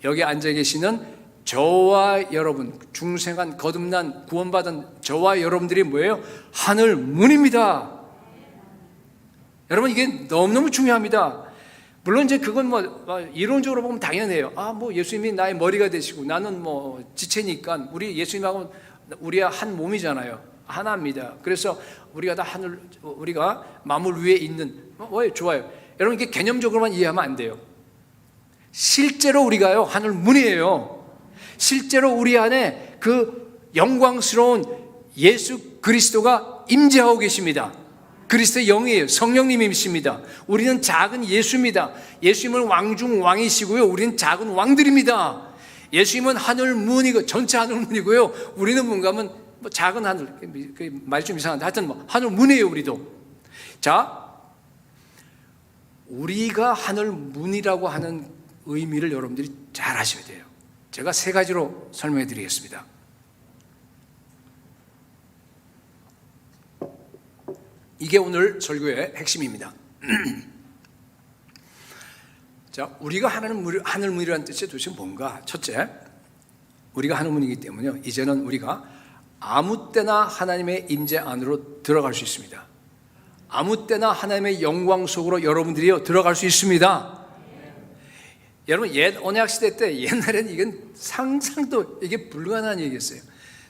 [SPEAKER 3] 여기 앉아 계시는 저와 여러분, 중생한 거듭난 구원받은 저와 여러분들이 뭐예요? 하늘 문입니다. 여러분, 이게 너무너무 중요합니다. 물론 이제 그건 이론적으로 보면 당연해요. 예수님이 나의 머리가 되시고 나는 지체니까 우리 예수님하고 우리가 한 몸이잖아요. 하나입니다. 그래서 우리가 다 우리가 만물 위에 있는 좋아요. 여러분, 이게 개념적으로만 이해하면 안 돼요. 실제로 우리가요, 하늘 문이에요. 실제로 우리 안에 그 영광스러운 예수 그리스도가 임재하고 계십니다. 그리스도의 영이에요. 성령님이십니다. 우리는 작은 예수입니다. 예수님은 왕 중 왕이시고요, 우리는 작은 왕들입니다. 예수님은 하늘 문이고 전체 하늘 문이고요, 우리는 뭔가 하면 작은 하늘, 말이 좀 이상한데 하여튼 하늘 문이에요. 우리도. 자, 우리가 하늘 문이라고 하는 의미를 여러분들이 잘 아셔야 돼요. 제가 3가지로 설명해 드리겠습니다. 이게 오늘 설교의 핵심입니다. 자, 우리가 하늘 문이라는 뜻이 도대체 뭔가? 첫째, 우리가 하늘 문이기 때문에 이제는 우리가 아무 때나 하나님의 임재 안으로 들어갈 수 있습니다. 아무 때나 하나님의 영광 속으로 여러분들이 들어갈 수 있습니다. 여러분, 옛 언약 시대 때 옛날에는 이건 상상도 이게 불가능한 얘기였어요.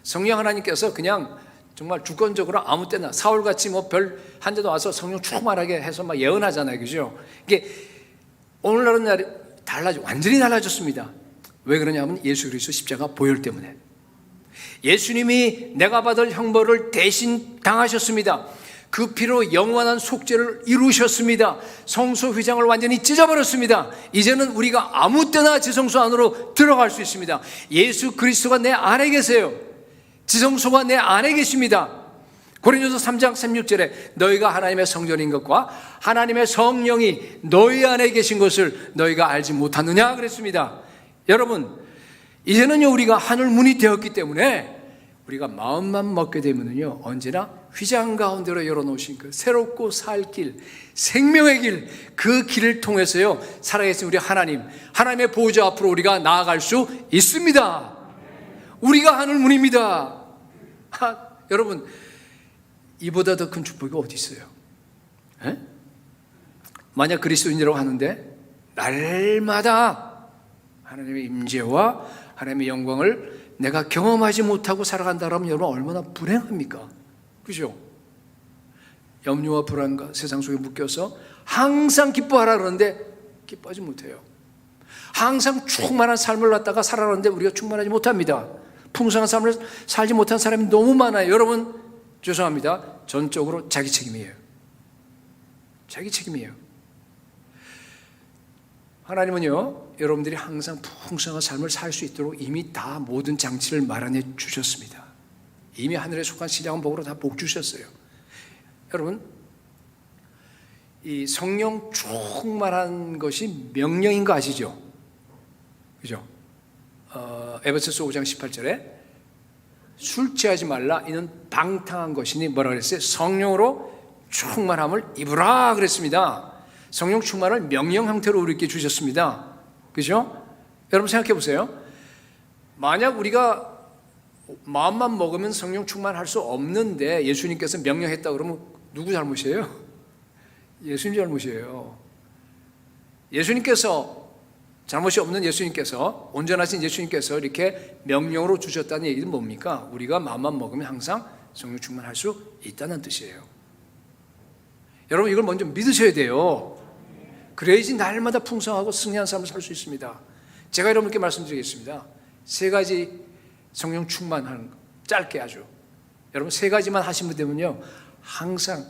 [SPEAKER 3] 성령 하나님께서 그냥 정말 주권적으로 아무 때나 사울같이 별 한 대도 와서 성령 충만하게 해서 예언하잖아요. 그죠? 이게 오늘날은 완전히 달라졌습니다. 왜 그러냐면 예수 그리스도 십자가 보혈 때문에. 예수님이 내가 받을 형벌을 대신 당하셨습니다. 그 피로 영원한 속죄를 이루셨습니다. 성소 휘장을 완전히 찢어버렸습니다. 이제는 우리가 아무 때나 지성소 안으로 들어갈 수 있습니다. 예수 그리스도가 내 안에 계세요. 지성소가 내 안에 계십니다. 고린도서 3장 16절에 너희가 하나님의 성전인 것과 하나님의 성령이 너희 안에 계신 것을 너희가 알지 못하느냐 그랬습니다. 여러분, 이제는요, 우리가 하늘 문이 되었기 때문에 우리가 마음만 먹게 되면은요, 언제나 휘장 가운데로 열어놓으신 그 새롭고 살 길, 생명의 길, 그 길을 통해서요, 살아계신 우리 하나님의 보좌 앞으로 우리가 나아갈 수 있습니다. 우리가 하늘 문입니다. 여러분, 이보다 더 큰 축복이 어디 있어요? 에? 만약 그리스도인이라고 하는데 날마다 하나님의 임재와 하나님의 영광을 내가 경험하지 못하고 살아간다면 여러분 얼마나 불행합니까? 그죠? 염려와 불안과 세상 속에 묶여서 항상 기뻐하라 그러는데 기뻐하지 못해요. 항상 충만한 삶을 갖다가 살아가는데 우리가 충만하지 못합니다. 풍성한 삶을 살지 못한 사람이 너무 많아요. 여러분, 죄송합니다. 전적으로 자기 책임이에요. 자기 책임이에요. 하나님은요, 여러분들이 항상 풍성한 삶을 살 수 있도록 이미 다 모든 장치를 마련해 주셨습니다. 이미 하늘에 속한 신령한 복으로 다 복 주셨어요. 여러분, 이 성령 충만한 것이 명령인 거 아시죠? 그죠? 에베소서 5장 18절에 술 취하지 말라, 이는 방탕한 것이니 뭐라 그랬어요? 성령으로 충만함을 입으라 그랬습니다. 성령 충만을 명령 형태로 우리에게 주셨습니다. 그죠? 여러분 생각해 보세요. 만약 우리가 마음만 먹으면 성령 충만할 수 없는데 예수님께서 명령했다 그러면 누구 잘못이에요? 예수님 잘못이에요. 예수님께서, 잘못이 없는 예수님께서, 온전하신 예수님께서 이렇게 명령으로 주셨다는 얘기는 뭡니까? 우리가 마음만 먹으면 항상 성령 충만할 수 있다는 뜻이에요. 여러분, 이걸 먼저 믿으셔야 돼요. 그래야지 날마다 풍성하고 승리한 삶을 살 수 있습니다. 제가 여러분께 말씀드리겠습니다. 3가지 성령 충만하는 거, 짧게 아주. 여러분 3가지만 하시면 되면요, 항상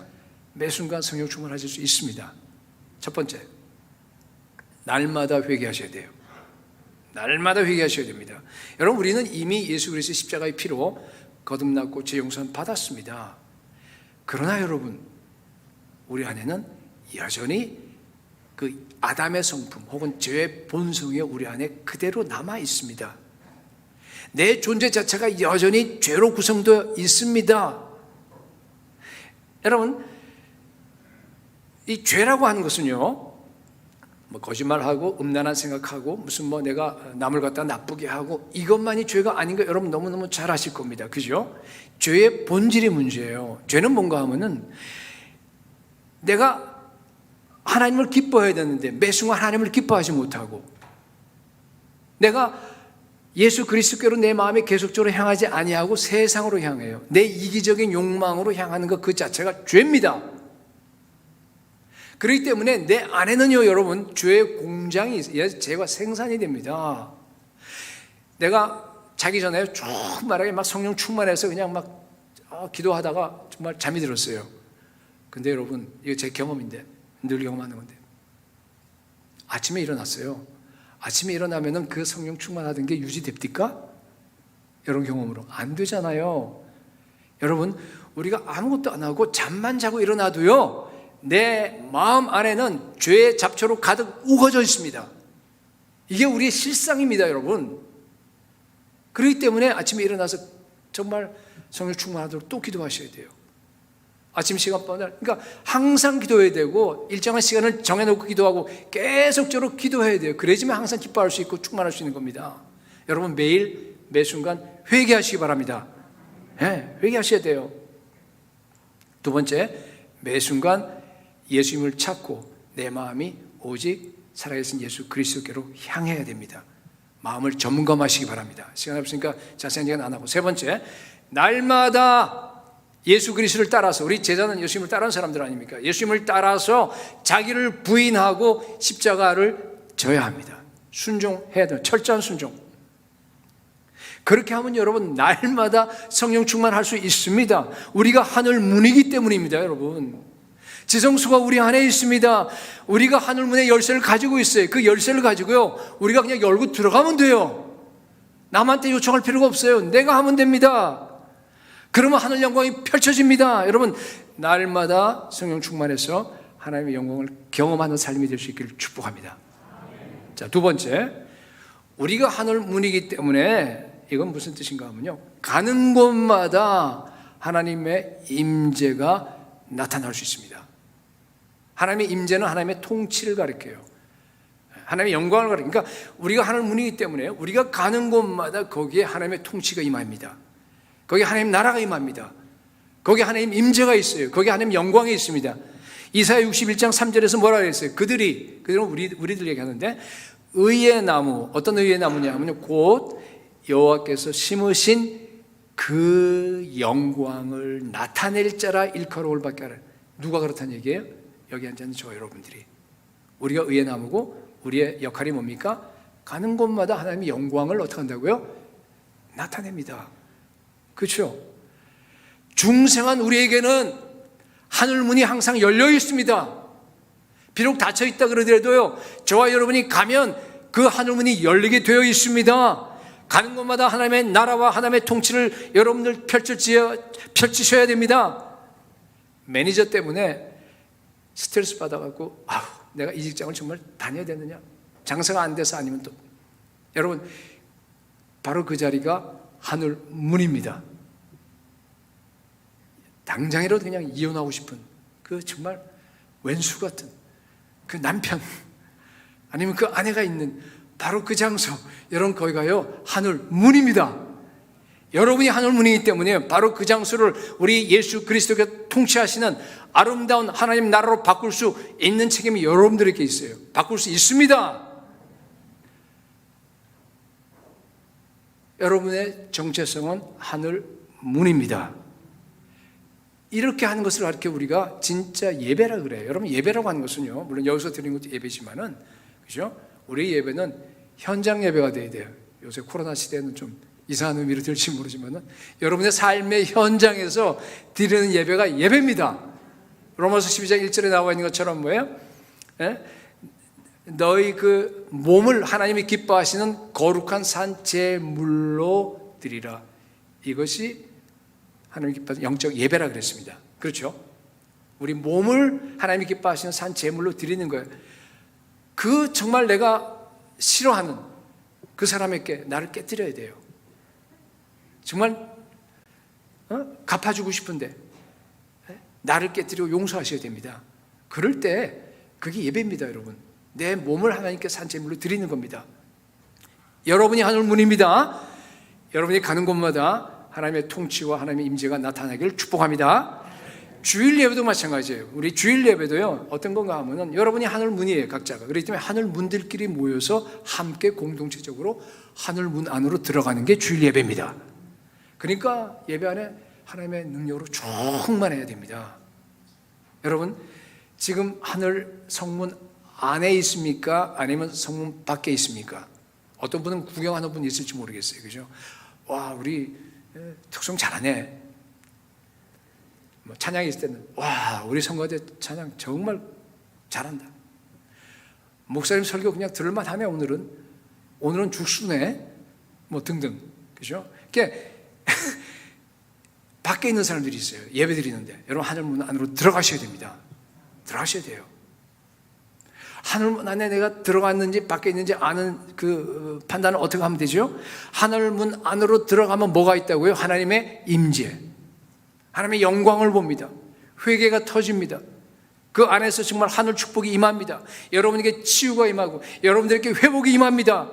[SPEAKER 3] 매 순간 성령 충만하실 수 있습니다. 첫 번째, 날마다 회개하셔야 돼요. 날마다 회개하셔야 됩니다. 여러분, 우리는 이미 예수 그리스도의 십자가의 피로 거듭났고 죄 용서는 받았습니다. 그러나 여러분, 우리 안에는 여전히 그 아담의 성품 혹은 죄의 본성이 우리 안에 그대로 남아 있습니다. 내 존재 자체가 여전히 죄로 구성되어 있습니다. 여러분, 이 죄라고 하는 것은요, 뭐 거짓말하고 음란한 생각하고 무슨 뭐 내가 남을 갖다 나쁘게 하고 이것만이 죄가 아닌 거 여러분 너무너무 잘 아실 겁니다. 그죠? 죄의 본질이 문제예요. 죄는 뭔가 하면은 내가 하나님을 기뻐해야 되는데 매 순간 하나님을 기뻐하지 못하고 내가 예수 그리스도께로 내 마음이 계속적으로 향하지 아니하고 세상으로 향해요. 내 이기적인 욕망으로 향하는 것 그 자체가 죄입니다. 그렇기 때문에 내 안에는요, 여러분, 죄의 공장이 있어요. 죄가 생산이 됩니다. 내가 자기 전에 충만하게 막 성령 충만해서 그냥 막 기도하다가 정말 잠이 들었어요. 근데 여러분, 이거 제 경험인데, 늘 경험하는 건데, 아침에 일어났어요. 아침에 일어나면은 그 성령 충만하던 게 유지됩니까? 여러분 경험으로 안 되잖아요. 여러분, 우리가 아무것도 안 하고 잠만 자고 일어나도요, 내 마음 안에는 죄의 잡초로 가득 우거져 있습니다. 이게 우리의 실상입니다, 여러분. 그렇기 때문에 아침에 일어나서 정말 성령 충만하도록 또 기도하셔야 돼요. 아침 시간마다, 그러니까 항상 기도해야 되고 일정한 시간을 정해놓고 기도하고 계속적으로 기도해야 돼요. 그래야지만 항상 기뻐할 수 있고 충만할 수 있는 겁니다. 여러분 매일 매 순간 회개하시기 바랍니다. 네, 회개하셔야 돼요. 두 번째, 매 순간 예수님을 찾고 내 마음이 오직 살아계신 예수 그리스도께로 향해야 됩니다. 마음을 점검하시기 바랍니다. 시간 없으니까 자세한 얘기는 안 하고. 세 번째, 날마다 예수 그리스도를 따라서, 우리 제자는 예수님을 따르는 사람들 아닙니까? 예수님을 따라서 자기를 부인하고 십자가를 져야 합니다. 순종해야 돼요. 철저한 순종. 그렇게 하면 여러분 날마다 성령 충만할 수 있습니다. 우리가 하늘 문이기 때문입니다, 여러분. 지성소가 우리 안에 있습니다. 우리가 하늘 문의 열쇠를 가지고 있어요. 그 열쇠를 가지고요, 우리가 그냥 열고 들어가면 돼요. 남한테 요청할 필요가 없어요. 내가 하면 됩니다. 그러면 하늘 영광이 펼쳐집니다. 여러분, 날마다 성령 충만해서 하나님의 영광을 경험하는 삶이 될 수 있기를 축복합니다. 자, 두 번째, 우리가 하늘 문이기 때문에 이건 무슨 뜻인가 하면요, 가는 곳마다 하나님의 임재가 나타날 수 있습니다. 하나님의 임재는 하나님의 통치를 가리켜요. 하나님의 영광을 가리켜요. 그러니까 우리가 하늘 문이기 때문에 우리가 가는 곳마다 거기에 하나님의 통치가 임합니다. 거기 하나님 나라가 임합니다. 거기 하나님 임재가 있어요. 거기 하나님 영광이 있습니다. 이사야 61장 3절에서 뭐라 그랬어요? 그들은 우리들 얘기하는데, 의의 나무, 어떤 의의 나무냐 하면 곧 여호와께서 심으신 그 영광을 나타낼 자라 일컬어올 밖에 알아요. 누가 그렇다는 얘기예요? 여기 앉아 있는 저 여러분들이. 우리가 의의 나무고 우리의 역할이 뭡니까? 가는 곳마다 하나님의 영광을 어떻게 한다고요? 나타냅니다. 그렇죠? 중생한 우리에게는 하늘문이 항상 열려 있습니다. 비록 닫혀 있다 그러더라도요, 저와 여러분이 가면 그 하늘문이 열리게 되어 있습니다. 가는 곳마다 하나님의 나라와 하나님의 통치를 여러분들 펼치셔야 됩니다. 매니저 때문에 스트레스 받아갖고, 내가 이 직장을 정말 다녀야 되느냐? 장사가 안 돼서 아니면 또. 여러분, 바로 그 자리가 하늘 문입니다. 당장이라도 그냥 이혼하고 싶은 그 정말 왼수 같은 그 남편, 아니면 그 아내가 있는 바로 그 장소, 여러분 거기가요 하늘 문입니다. 여러분이 하늘 문이기 때문에 바로 그 장소를 우리 예수 그리스도가 통치하시는 아름다운 하나님 나라로 바꿀 수 있는 책임이 여러분들에게 있어요. 바꿀 수 있습니다. 여러분의 정체성은 하늘 문입니다. 이렇게 하는 것을 가르쳐 우리가 진짜 예배라 그래요. 여러분, 예배라고 하는 것은요, 물론 여기서 드리는 것도 예배지만은, 그죠? 우리 예배는 현장 예배가 돼야 돼요. 요새 코로나 시대에는 좀 이상한 의미로 들지 모르지만은 여러분의 삶의 현장에서 드리는 예배가 예배입니다. 로마서 12장 1절에 나와 있는 것처럼 뭐예요? 너희 그 몸을 하나님이 기뻐하시는 거룩한 산 제물로 드리라. 이것이 하나님이 기뻐하시는 영적 예배라 그랬습니다. 그렇죠? 우리 몸을 하나님이 기뻐하시는 산 제물로 드리는 거예요. 그 정말 내가 싫어하는 그 사람에게 나를 깨뜨려야 돼요. 정말 갚아주고 싶은데 나를 깨뜨리고 용서하셔야 됩니다. 그럴 때 그게 예배입니다, 여러분. 내 몸을 하나님께 산제물로 드리는 겁니다. 여러분이 하늘 문입니다. 여러분이 가는 곳마다 하나님의 통치와 하나님의 임재가 나타나기를 축복합니다. 주일 예배도 마찬가지예요. 우리 주일 예배도요, 어떤 건가 하면은 여러분이 하늘 문이에요, 각자가. 그렇기 때문에 하늘 문들끼리 모여서 함께 공동체적으로 하늘 문 안으로 들어가는 게 주일 예배입니다. 그러니까 예배 안에 하나님의 능력으로 충만해야 됩니다. 여러분, 지금 하늘 성문 안에 있습니까? 아니면 성문 밖에 있습니까? 어떤 분은 구경하는 분이 있을지 모르겠어요. 그죠? 와, 우리 특성 잘하네. 뭐 찬양이 있을 때는 와, 우리 성가대 찬양 정말 잘한다. 목사님 설교 그냥 들을만 하네. 오늘은 죽수네. 뭐 등등. 그죠? 그러니까 밖에 있는 사람들이 있어요. 예배 드리는데 여러분 하늘문 안으로 들어가셔야 됩니다. 들어가셔야 돼요. 하늘문 안에 내가 들어갔는지 밖에 있는지 아는 그 판단을 어떻게 하면 되죠? 하늘문 안으로 들어가면 뭐가 있다고요? 하나님의 임재, 하나님의 영광을 봅니다. 회개가 터집니다. 그 안에서 정말 하늘 축복이 임합니다. 여러분에게 치유가 임하고 여러분들에게 회복이 임합니다.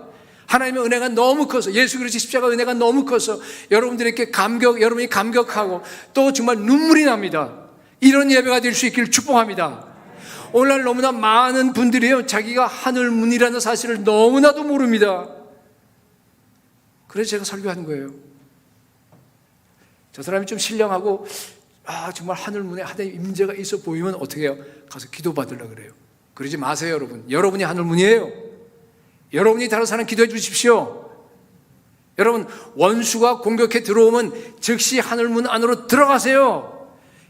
[SPEAKER 3] 하나님의 은혜가 너무 커서, 예수 그리스도 십자가 은혜가 너무 커서 여러분들에게 여러분이 감격하고 또 정말 눈물이 납니다. 이런 예배가 될 수 있기를 축복합니다. 오늘날 너무나 많은 분들이요, 자기가 하늘문이라는 사실을 너무나도 모릅니다. 그래서 제가 설교하는 거예요. 저 사람이 좀 신령하고 정말 하늘문에 하나님의 임재가 있어 보이면 어떻게 해요? 가서 기도 받으려고 그래요. 그러지 마세요. 여러분이 하늘문이에요. 여러분이 다른 사람 기도해 주십시오. 여러분, 원수가 공격해 들어오면 즉시 하늘문 안으로 들어가세요.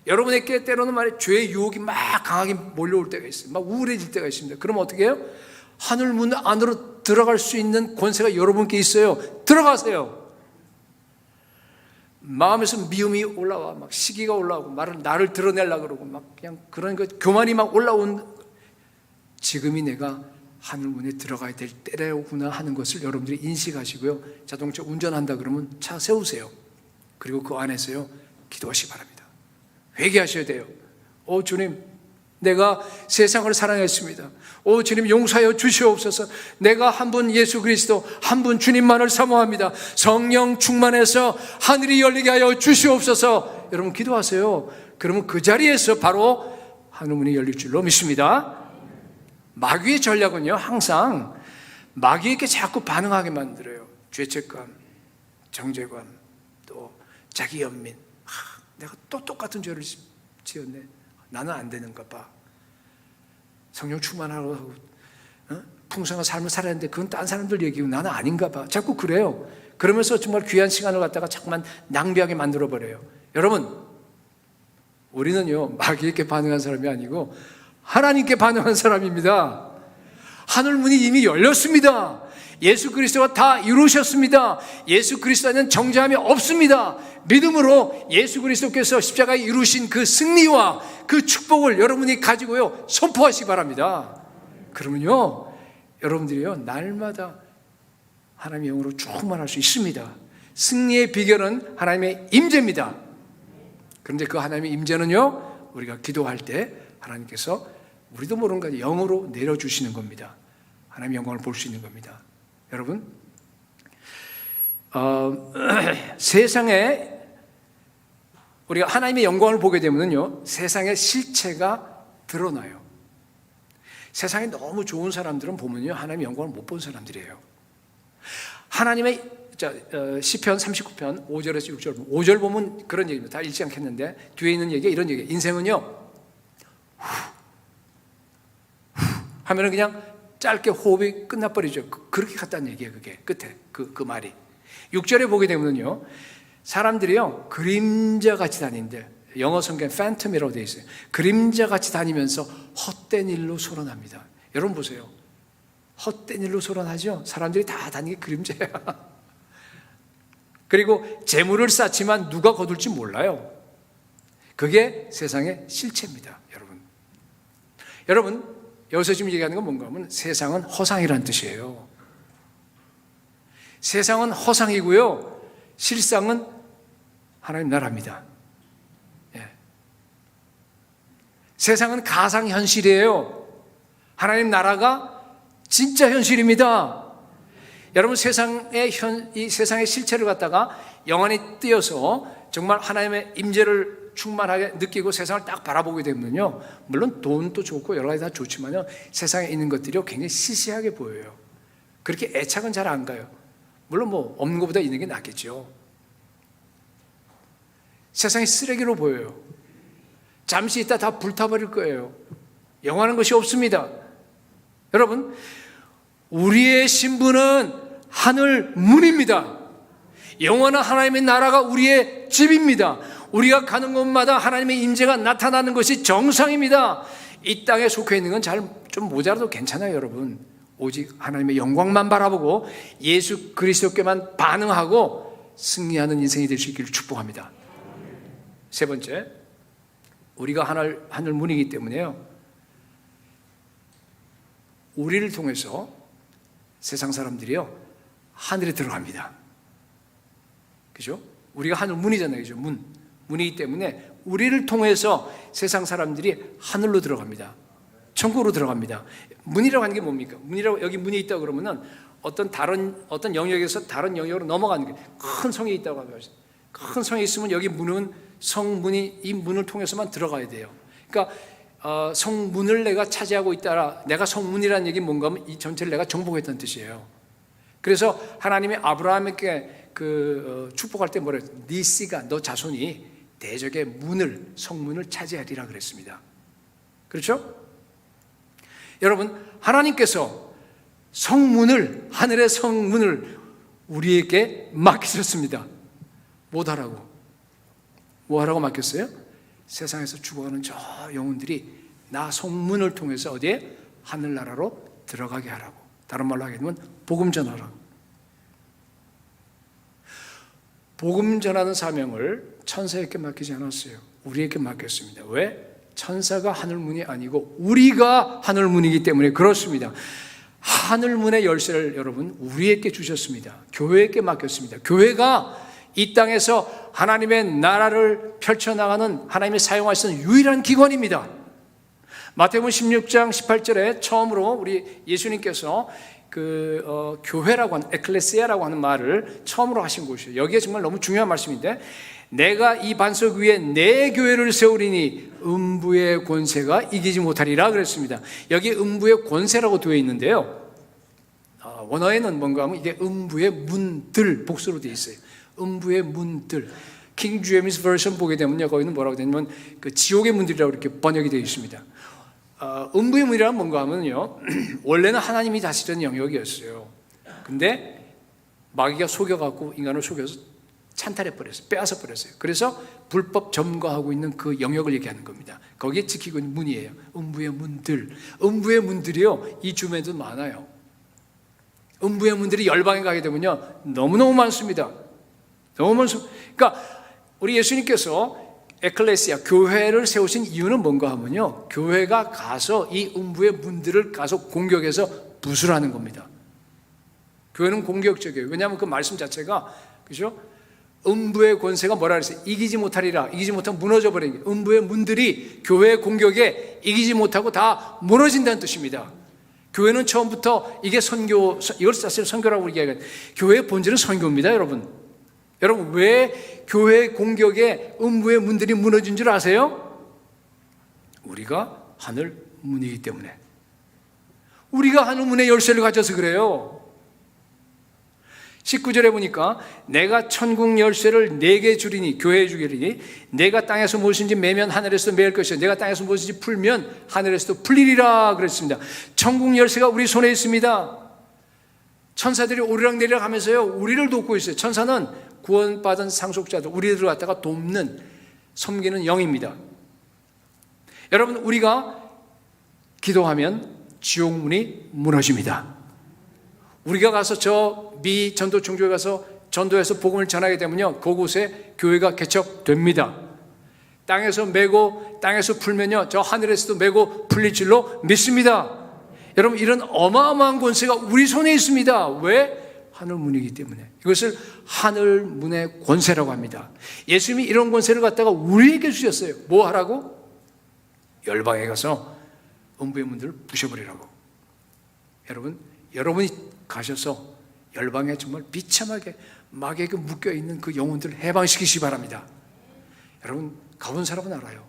[SPEAKER 3] 여러분에게 때로는 말해 죄의 유혹이 막 강하게 몰려올 때가 있어요. 막 우울해질 때가 있습니다. 그러면 어떻게 해요? 하늘문 안으로 들어갈 수 있는 권세가 여러분께 있어요. 들어가세요. 마음에서 미움이 올라와, 막 시기가 올라오고 나를 드러내려고 그러고 막 그냥 그런 교만이 막 올라온, 지금이 내가 하늘문에 들어가야 될 때라구나 하는 것을 여러분들이 인식하시고요. 자동차 운전한다 그러면 차 세우세요. 그리고 그 안에서요, 기도하시기 바랍니다. 회개하셔야 돼요. 주님, 내가 세상을 사랑했습니다. 주님, 용서하여 주시옵소서. 내가 한 분 예수 그리스도, 한 분 주님만을 사모합니다. 성령 충만해서 하늘이 열리게 하여 주시옵소서. 여러분 기도하세요. 그러면 그 자리에서 바로 하늘문이 열릴 줄로 믿습니다. 마귀의 전략은요, 항상 마귀에게 자꾸 반응하게 만들어요. 죄책감, 정죄감, 또 자기 연민. 내가 또 똑같은 죄를 지었네. 나는 안 되는가 봐. 성령 충만하고 하고 풍성한 삶을 살았는데 그건 딴 사람들 얘기고 나는 아닌가 봐. 자꾸 그래요. 그러면서 정말 귀한 시간을 갖다가 자꾸만 낭비하게 만들어버려요. 여러분, 우리는요, 마귀에게 반응한 사람이 아니고 하나님께 반응한 사람입니다. 하늘문이 이미 열렸습니다. 예수 그리스도가 다 이루셨습니다. 예수 그리스도는 정죄함이 없습니다. 믿음으로 예수 그리스도께서 십자가에 이루신 그 승리와 그 축복을 여러분이 가지고요, 선포하시기 바랍니다. 그러면요, 여러분들이요, 날마다 하나님의 영으로 충만할 수 있습니다. 승리의 비결은 하나님의 임재입니다. 그런데 그 하나님의 임재는요, 우리가 기도할 때 하나님께서 우리도 모르는 거 영으로 내려주시는 겁니다. 하나님의 영광을 볼 수 있는 겁니다. 여러분, 세상에 우리가 하나님의 영광을 보게 되면요, 세상의 실체가 드러나요. 세상에 너무 좋은 사람들은 보면요, 하나님의 영광을 못 본 사람들이에요. 하나님의 시편 39편 5절에서 6절, 5절 보면 그런 얘기입니다. 다 읽지 않겠는데 뒤에 있는 얘기가 이런 얘기예요. 인생은요, 하면은 그냥 짧게 호흡이 끝나버리죠. 그렇게 갔다는 얘기예요. 그게 끝에 그 말이. 6절에 보게 되면요, 사람들이요, 그림자같이 다니는데, 영어 성경에 phantom이라고 되어 있어요. 그림자같이 다니면서 헛된 일로 소란합니다. 여러분 보세요. 헛된 일로 소란하죠. 사람들이 다 다니는 게 그림자야. 그리고 재물을 쌓지만 누가 거둘지 몰라요. 그게 세상의 실체입니다. 여러분, 여기서 지금 얘기하는 건 뭔가 하면 세상은 허상이라는 뜻이에요. 세상은 허상이고요, 실상은 하나님 나라입니다. 세상은 가상현실이에요. 하나님 나라가 진짜 현실입니다. 여러분 이 세상의 실체를 갖다가 영안이 띄어서 정말 하나님의 임재를 충만하게 느끼고 세상을 딱 바라보게 되면요, 물론 돈도 좋고 여러 가지 다 좋지만요, 세상에 있는 것들이 굉장히 시시하게 보여요. 그렇게 애착은 잘 안 가요. 물론 뭐 없는 것보다 있는 게 낫겠죠. 세상이 쓰레기로 보여요. 잠시 있다 다 불타버릴 거예요. 영원한 것이 없습니다. 여러분, 우리의 신분은 하늘 문입니다. 영원한 하나님의 나라가 우리의 집입니다. 우리가 가는 곳마다 하나님의 임재가 나타나는 것이 정상입니다. 이 땅에 속해 있는 건 좀 모자라도 괜찮아요, 여러분. 오직 하나님의 영광만 바라보고 예수 그리스도께만 반응하고 승리하는 인생이 될 수 있기를 축복합니다. 세 번째, 우리가 하늘 문이기 때문에요, 우리를 통해서 세상 사람들이요 하늘에 들어갑니다. 그죠? 우리가 하늘 문이잖아요, 그죠? 문이기 때문에 우리를 통해서 세상 사람들이 하늘로 들어갑니다. 천국으로 들어갑니다. 문이라고 하는 게 뭡니까? 여기 문이 있다 그러면은 어떤 영역에서 다른 영역으로 넘어가는 게, 큰 성이 있다고 하죠. 큰 성이 있으면 여기 문은 성문이 이 문을 통해서만 들어가야 돼요. 그러니까 성문을 내가 차지하고 있다라, 내가 성문이라는 얘기 뭔가 하면 이 전체를 내가 정복했다는 뜻이에요. 그래서 하나님이 아브라함에게 축복할 때 뭐래요? 네 씨가, 너 자손이 대적의 성문을 차지하리라 그랬습니다. 그렇죠? 여러분, 하나님께서 하늘의 성문을 우리에게 맡기셨습니다. 뭐 하라고 맡겼어요? 세상에서 죽어가는 저 영혼들이 나 성문을 통해서 어디에? 하늘나라로 들어가게 하라고. 다른 말로 하게 되면 복음 전하라고. 복음 전하는 사명을 천사에게 맡기지 않았어요. 우리에게 맡겼습니다. 왜? 천사가 하늘문이 아니고 우리가 하늘문이기 때문에 그렇습니다. 하늘문의 열쇠를 여러분 우리에게 주셨습니다. 교회에게 맡겼습니다. 교회가 이 땅에서 하나님의 나라를 펼쳐나가는, 하나님이 사용하시는 유일한 기관입니다. 마태복음 16장 18절에 처음으로 우리 예수님께서 교회라고 하는, 에클레시아라고 하는 말을 처음으로 하신 곳이에요. 여기에 정말 너무 중요한 말씀인데, 내가 이 반석 위에 내 교회를 세우리니 음부의 권세가 이기지 못하리라 그랬습니다. 여기 음부의 권세라고 되어 있는데요, 원어에는 뭔가 하면 이게 음부의 문들, 복수로 되어 있어요. 음부의 문들. 킹 제임스 버전 보게 되면요, 거기는 뭐라고 되냐면 지옥의 문들이라고 이렇게 번역이 되어 있습니다. 음부의 문이라는 뭔가 하면요, 원래는 하나님이 다스리는 영역이었어요. 근데 마귀가 속여갖고 인간을 속여서 찬탈해버렸어요. 빼앗아버렸어요. 그래서 불법 점거하고 있는 그 영역을 얘기하는 겁니다. 거기에 지키고 있는 문이에요. 음부의 문들. 음부의 문들이요, 이 주변에도 많아요. 음부의 문들이 열방에 가게 되면요, 너무너무 많습니다. 너무 많습니다. 그러니까 우리 예수님께서 에클레시아, 교회를 세우신 이유는 뭔가 하면요, 교회가 가서 이 음부의 문들을 가서 공격해서 부술하는 겁니다. 교회는 공격적이에요. 왜냐하면 그 말씀 자체가, 그죠? 음부의 권세가 뭐라 그랬어요? 이기지 못하리라. 이기지 못하면 무너져 버리는 게, 음부의 문들이 교회의 공격에 이기지 못하고 다 무너진다는 뜻입니다. 교회는 처음부터 이게 이걸 사실 선교라고 얘기해요. 교회의 본질은 선교입니다, 여러분. 여러분, 왜 교회의 공격에 음부의 문들이 무너진 줄 아세요? 우리가 하늘 문이기 때문에. 우리가 하늘 문의 열쇠를 가져서 그래요. 19절에 보니까 내가 천국 열쇠를 네게 주리니, 교회에 주리니, 내가 땅에서 무엇인지 매면 하늘에서도 매일 것이요, 내가 땅에서 무엇인지 풀면 하늘에서도 풀리리라 그랬습니다. 천국 열쇠가 우리 손에 있습니다. 천사들이 오르락내리락 하면서요, 우리를 돕고 있어요. 천사는 구원받은 상속자들, 우리들을 갖다가 돕는, 섬기는 영입니다. 여러분, 우리가 기도하면 지옥문이 무너집니다. 우리가 가서 저 미 전도 총교에 가서 전도해서 복음을 전하게 되면요, 그곳에 교회가 개척됩니다. 땅에서 메고 땅에서 풀면요, 저 하늘에서도 메고 풀릴 줄로 믿습니다. 여러분, 이런 어마어마한 권세가 우리 손에 있습니다. 왜? 하늘문이기 때문에. 이것을 하늘문의 권세라고 합니다. 예수님이 이런 권세를 갖다가 우리에게 주셨어요. 뭐 하라고? 열방에 가서 음부의 문들을 부셔버리라고. 여러분, 여러분이 가셔서 열방에 정말 비참하게 마귀에게 묶여있는 그 영혼들을 해방시키시기 바랍니다. 여러분, 가본 사람은 알아요.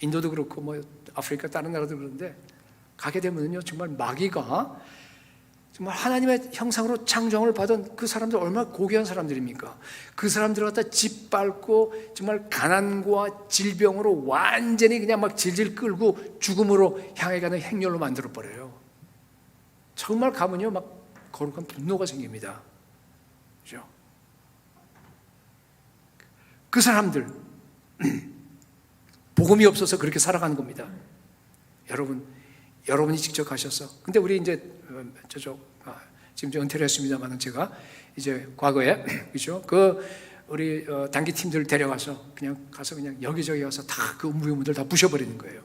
[SPEAKER 3] 인도도 그렇고 뭐 아프리카 다른 나라도 그런데 가게 되면요 정말 마귀가 정말 하나님의 형상으로 창조를 받은 그 사람들 얼마나 고귀한 사람들입니까? 그 사람들을 갖다 짓밟고 정말 가난과 질병으로 완전히 그냥 막 질질 끌고 죽음으로 향해 가는 행렬로 만들어 버려요. 정말 가면요 막 거룩한 분노가 생깁니다. 그죠? 그 사람들 복음이 없어서 그렇게 살아가는 겁니다. 여러분이 직접 가셔서. 근데 우리 이제 지금 좀 은퇴를 했습니다만 제가 이제 과거에 그죠? 우리 단기 팀들 데려가서 그냥 여기저기 가서 다 그 무용무들 다 부셔버리는 거예요.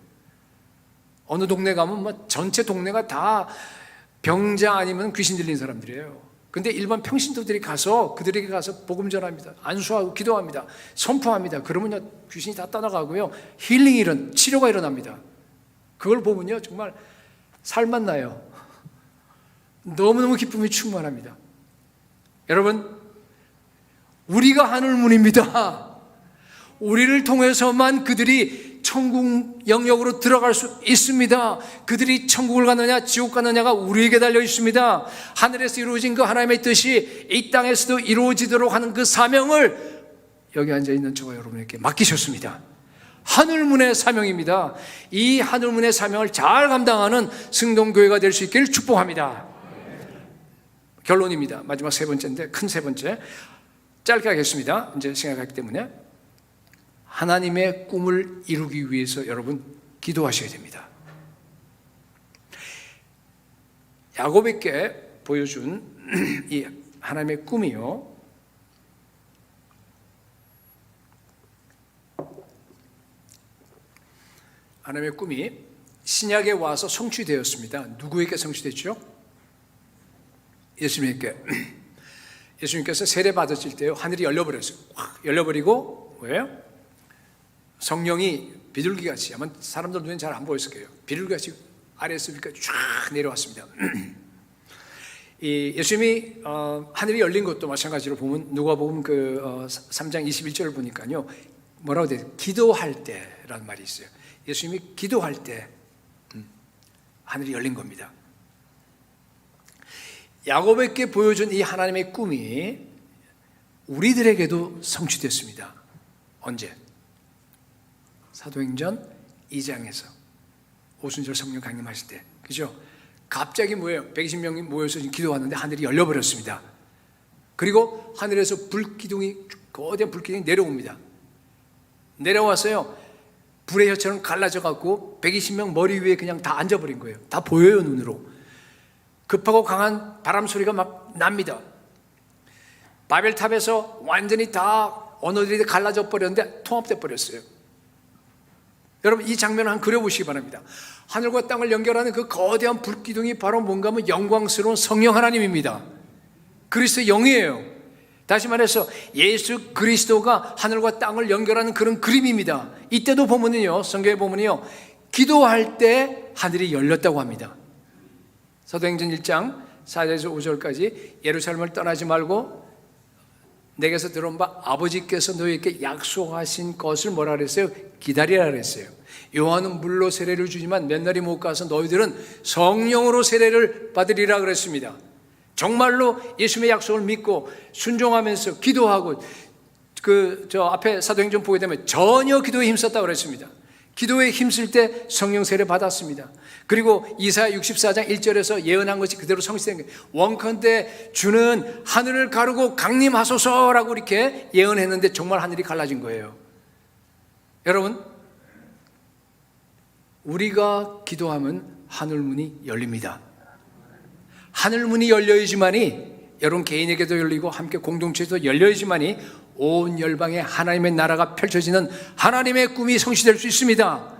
[SPEAKER 3] 어느 동네 가면 뭐 전체 동네가 다 병자 아니면 귀신 들린 사람들이에요. 근데 일반 평신도들이 가서 그들에게 가서 복음 전합니다. 안수하고 기도합니다. 선포합니다. 그러면요 귀신이 다 떠나가고요 힐링이 치료가 일어납니다. 그걸 보면요 정말 살만 나요. 너무너무 기쁨이 충만합니다. 여러분, 우리가 하늘문입니다. 우리를 통해서만 그들이 천국 영역으로 들어갈 수 있습니다. 그들이 천국을 가느냐 지옥 가느냐가 우리에게 달려 있습니다. 하늘에서 이루어진 그 하나님의 뜻이 이 땅에서도 이루어지도록 하는 그 사명을 여기 앉아있는 저와 여러분에게 맡기셨습니다. 하늘문의 사명입니다. 이 하늘문의 사명을 잘 감당하는 승동교회가 될 수 있기를 축복합니다. 결론입니다. 마지막 세 번째인데 큰 세 번째 짧게 하겠습니다. 이제 시간이 가기 때문에 하나님의 꿈을 이루기 위해서 여러분 기도하셔야 됩니다. 야곱에게 보여준 이 하나님의 꿈이요 하나님의 꿈이 신약에 와서 성취되었습니다. 누구에게 성취됐죠? 예수님께. 예수님께서 세례 받으실 때요 하늘이 열려버렸어요. 확 열려버리고 뭐예요? 성령이 비둘기같이 아마 사람들 눈에 잘 안 보였을 거예요. 비둘기같이 아래에서 쫙 내려왔습니다. 이 예수님이 하늘이 열린 것도 마찬가지로 보면 누가복음 3장 21절을 보니까요 뭐라고 돼요? 기도할 때라는 말이 있어요. 예수님이 기도할 때 하늘이 열린 겁니다. 야곱에게 보여준 이 하나님의 꿈이 우리들에게도 성취됐습니다. 언제? 사도행전 2장에서 오순절 성령 강림하실 때, 그죠? 갑자기 뭐예요? 120명이 모여서 기도하는데 하늘이 열려버렸습니다. 그리고 하늘에서 불기둥이 거대한 불기둥이 내려옵니다. 내려와서요 불의 혀처럼 갈라져 갖고 120명 머리 위에 그냥 다 앉아버린 거예요. 다 보여요 눈으로. 급하고 강한 바람 소리가 막 납니다. 바벨탑에서 완전히 다 언어들이 갈라져 버렸는데 통합돼 버렸어요. 여러분 이 장면을 한번 그려보시기 바랍니다. 하늘과 땅을 연결하는 그 거대한 불기둥이 바로 뭔가 하면 영광스러운 성령 하나님입니다. 그리스도의 영이에요. 다시 말해서 예수 그리스도가 하늘과 땅을 연결하는 그런 그림입니다. 이때도 보면은요 성경에 보면은요 기도할 때 하늘이 열렸다고 합니다. 사도행전 1장 4절에서 5절까지 예루살렘을 떠나지 말고 내게서 들어온 바 아버지께서 너희에게 약속하신 것을 뭐라 그랬어요? 기다리라 그랬어요. 요한은 물로 세례를 주지만 몇 날이 못 가서 너희들은 성령으로 세례를 받으리라 그랬습니다. 정말로 예수님의 약속을 믿고 순종하면서 기도하고 저 앞에 사도행전 보게 되면 전혀 기도에 힘썼다고 그랬습니다. 기도에 힘쓸 때 성령 세례 받았습니다. 그리고 이사야 64장 1절에서 예언한 것이 그대로 성취된 거예요. 원컨대 주는 하늘을 가르고 강림하소서라고 이렇게 예언했는데 정말 하늘이 갈라진 거예요. 여러분 우리가 기도하면 하늘문이 열립니다. 하늘문이 열려야지만이 여러분 개인에게도 열리고 함께 공동체에도 열려야지만이 온 열방에 하나님의 나라가 펼쳐지는 하나님의 꿈이 성취될 수 있습니다.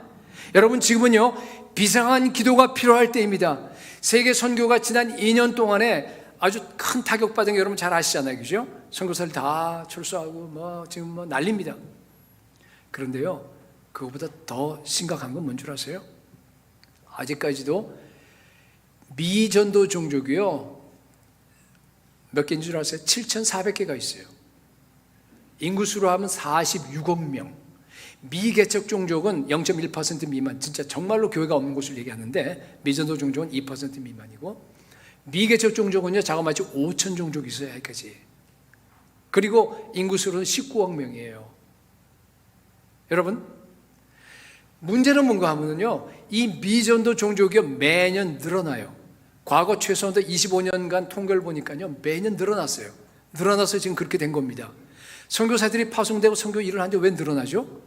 [SPEAKER 3] 여러분 지금은요 비상한 기도가 필요할 때입니다. 세계 선교가 지난 2년 동안에 아주 큰 타격받은 게 여러분 잘 아시잖아요, 그죠? 선교사를 다 철수하고 지금 난립니다. 그런데요 그거보다 더 심각한 건 뭔 줄 아세요? 아직까지도 미전도 종족이요, 몇 개인 줄 아세요? 7,400개가 있어요. 인구수로 하면 46억 명. 미개척 종족은 0.1% 미만, 진짜 정말로 교회가 없는 곳을 얘기하는데, 미전도 종족은 2% 미만이고, 미개척 종족은요, 자그마치 5천 종족이 있어요, 여기까지. 그리고 인구수로는 19억 명이에요. 여러분, 문제는 뭔가 하면요, 이 미전도 종족이 매년 늘어나요. 과거 최소한도 25년간 통계를 보니까요, 매년 늘어났어요. 늘어나서 지금 그렇게 된 겁니다. 선교사들이 파송되고 선교 일을 하는데 왜 늘어나죠?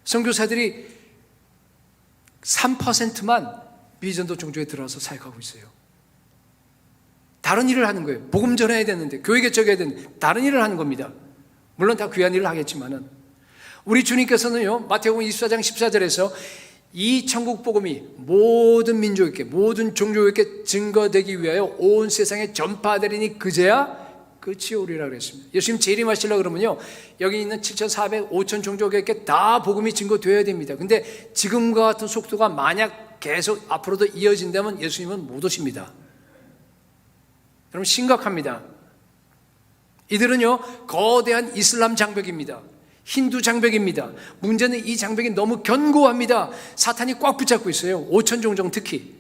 [SPEAKER 3] 선교사들이 3%만 미전도 종족에 들어와서 사역하고 있어요. 다른 일을 하는 거예요. 복음 전해야 되는데, 교회 개척해야 되는데 다른 일을 하는 겁니다. 물론 다 귀한 일을 하겠지만은, 우리 주님께서는요, 마태복음 24장 14절에서 이 천국 복음이 모든 민족에게, 모든 종족에게 증거되기 위하여 온 세상에 전파되리니 그제야 끝이 오리라 그랬습니다. 예수님 재림하시려고 그러면요, 여기 있는 7,400, 5천 종족에게 다 복음이 증거되어야 됩니다. 근데 지금과 같은 속도가 만약 계속 앞으로도 이어진다면 예수님은 못 오십니다. 여러분, 심각합니다. 이들은요, 거대한 이슬람 장벽입니다. 힌두 장벽입니다. 문제는 이 장벽이 너무 견고합니다. 사탄이 꽉 붙잡고 있어요. 5천 종족 특히.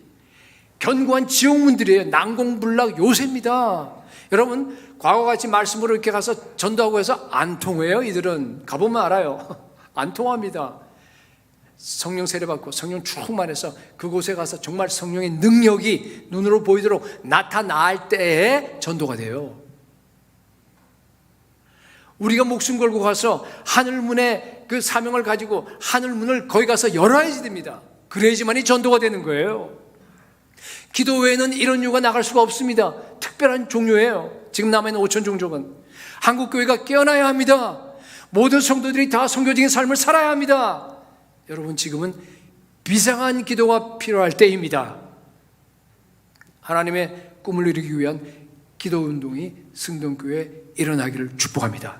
[SPEAKER 3] 견고한 지옥문들이에요. 난공불락 요새입니다. 여러분, 과거같이 말씀으로 이렇게 가서 전도하고 해서 안 통해요. 이들은 가보면 알아요. 안 통합니다. 성령 세례받고 성령 충만해서 그곳에 가서 정말 성령의 능력이 눈으로 보이도록 나타날 때에 전도가 돼요. 우리가 목숨 걸고 가서 하늘문에 그 사명을 가지고 하늘문을 거기 가서 열어야지 됩니다. 그래야지만이 전도가 되는 거예요. 기도 외에는 이런 이유가 나갈 수가 없습니다. 특별한 종류예요. 지금 남아있는 5천 종족은. 한국교회가 깨어나야 합니다. 모든 성도들이 다 성교적인 삶을 살아야 합니다. 여러분, 지금은 비상한 기도가 필요할 때입니다. 하나님의 꿈을 이루기 위한 기도운동이 승동교회에 일어나기를 축복합니다.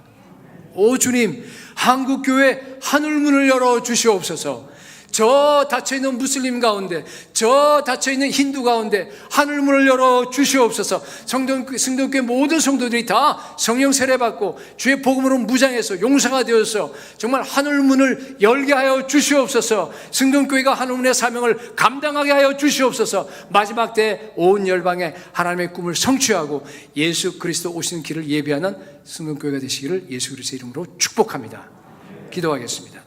[SPEAKER 3] 오 주님, 한국교회 하늘문을 열어주시옵소서. 저 닫혀있는 무슬림 가운데, 저 닫혀있는 힌두 가운데 하늘문을 열어주시옵소서. 승동교회 모든 성도들이 다 성령 세례받고 주의 복음으로 무장해서 용사가 되어서 정말 하늘문을 열게 하여 주시옵소서. 승동교회가 하늘문의 사명을 감당하게 하여 주시옵소서. 마지막 때 온 열방에 하나님의 꿈을 성취하고 예수 그리스도 오시는 길을 예비하는 승동교회가 되시기를 예수 그리스도의 이름으로 축복합니다. 기도하겠습니다.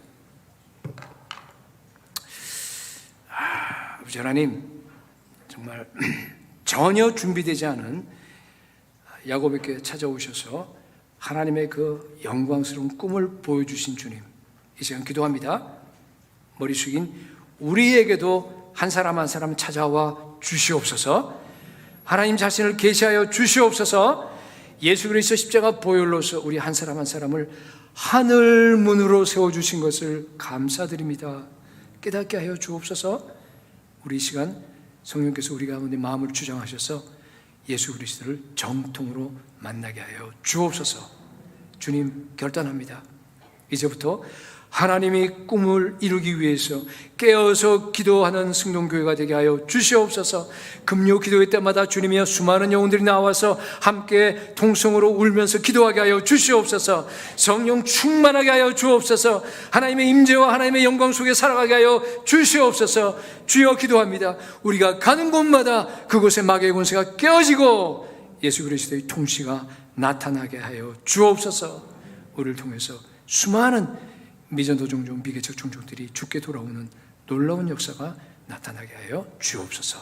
[SPEAKER 3] 아버지 하나님, 정말 전혀 준비되지 않은 야곱에게 찾아오셔서 하나님의 그 영광스러운 꿈을 보여주신 주님, 이 시간 기도합니다. 머리 숙인 우리에게도 한 사람 한 사람 찾아와 주시옵소서. 하나님 자신을 계시하여 주시옵소서. 예수 그리스도 십자가 보혈로서 우리 한 사람 한 사람을 하늘문으로 세워주신 것을 감사드립니다. 깨닫게 하여 주옵소서. 우리 이 시간 성령께서 우리 가운데 마음을 주장하셔서 예수 그리스도를 정통으로 만나게 하여 주옵소서. 주님, 결단합니다. 이제부터 하나님이 꿈을 이루기 위해서 깨어서 기도하는 승동교회가 되게 하여 주시옵소서. 금요 기도회 때마다 주님이여 수많은 영혼들이 나와서 함께 통성으로 울면서 기도하게 하여 주시옵소서. 성령 충만하게 하여 주옵소서. 하나님의 임재와 하나님의 영광 속에 살아가게 하여 주시옵소서. 주여 기도합니다. 우리가 가는 곳마다 그곳에 마귀의 권세가 깨어지고 예수 그리스도의 통치가 나타나게 하여 주옵소서. 우리를 통해서 수많은 미전도 종족, 미개척 종족들이 죽게 돌아오는 놀라운 역사가 나타나게 하여 주옵소서.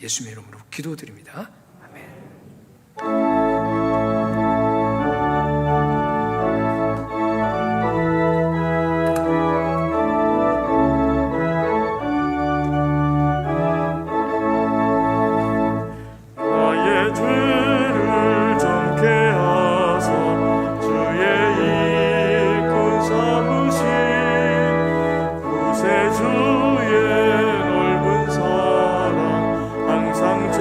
[SPEAKER 3] 예수님의 이름으로 기도드립니다. 아멘.
[SPEAKER 1] 주의 넓은 사랑 항상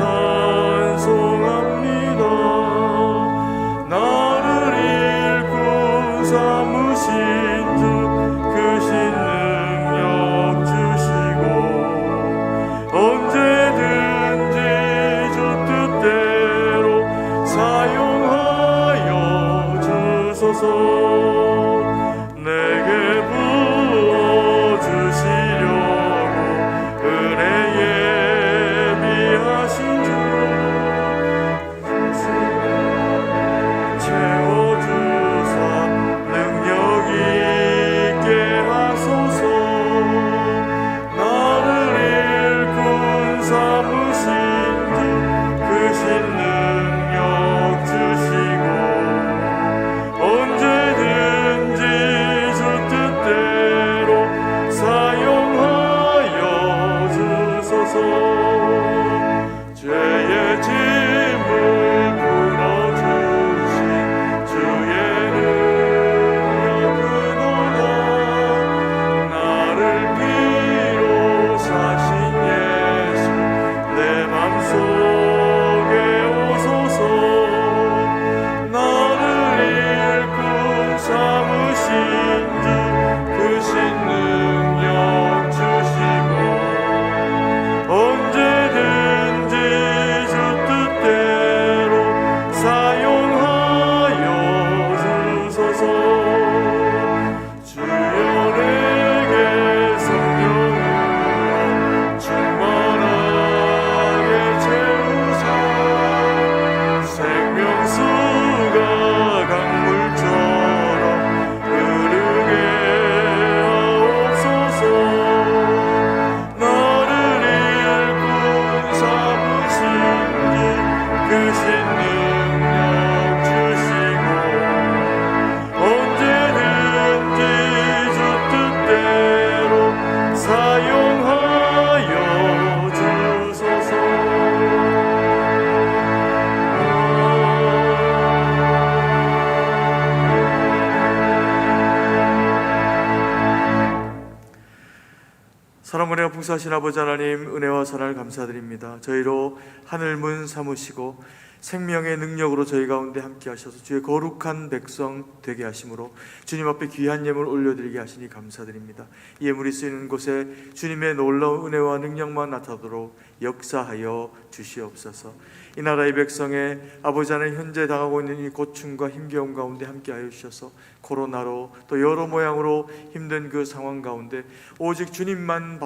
[SPEAKER 1] 사랑은혜와 풍성하신 아버지 하나님, 은혜와 사랑을 감사드립니다. 저희로 하늘 문 삼으시고 생명의 능력으로 저희 가운데 함께 하셔서 주의 거룩한 백성 되게 하심으로 주님 앞에 귀한 예물 올려드리게 하시니 감사드립니다. 이 예물이 쓰이는 곳에 주님의 놀라운 은혜와 능력만 나타나도록 역사하여 주시옵소서. 이 나라의 백성의 아버지 하나님, 현재 당하고 있는 이 고충과 힘겨움 가운데 함께하여 주셔서 코로나로 또 여러 모양으로 힘든 그 상황 가운데 오직 주님만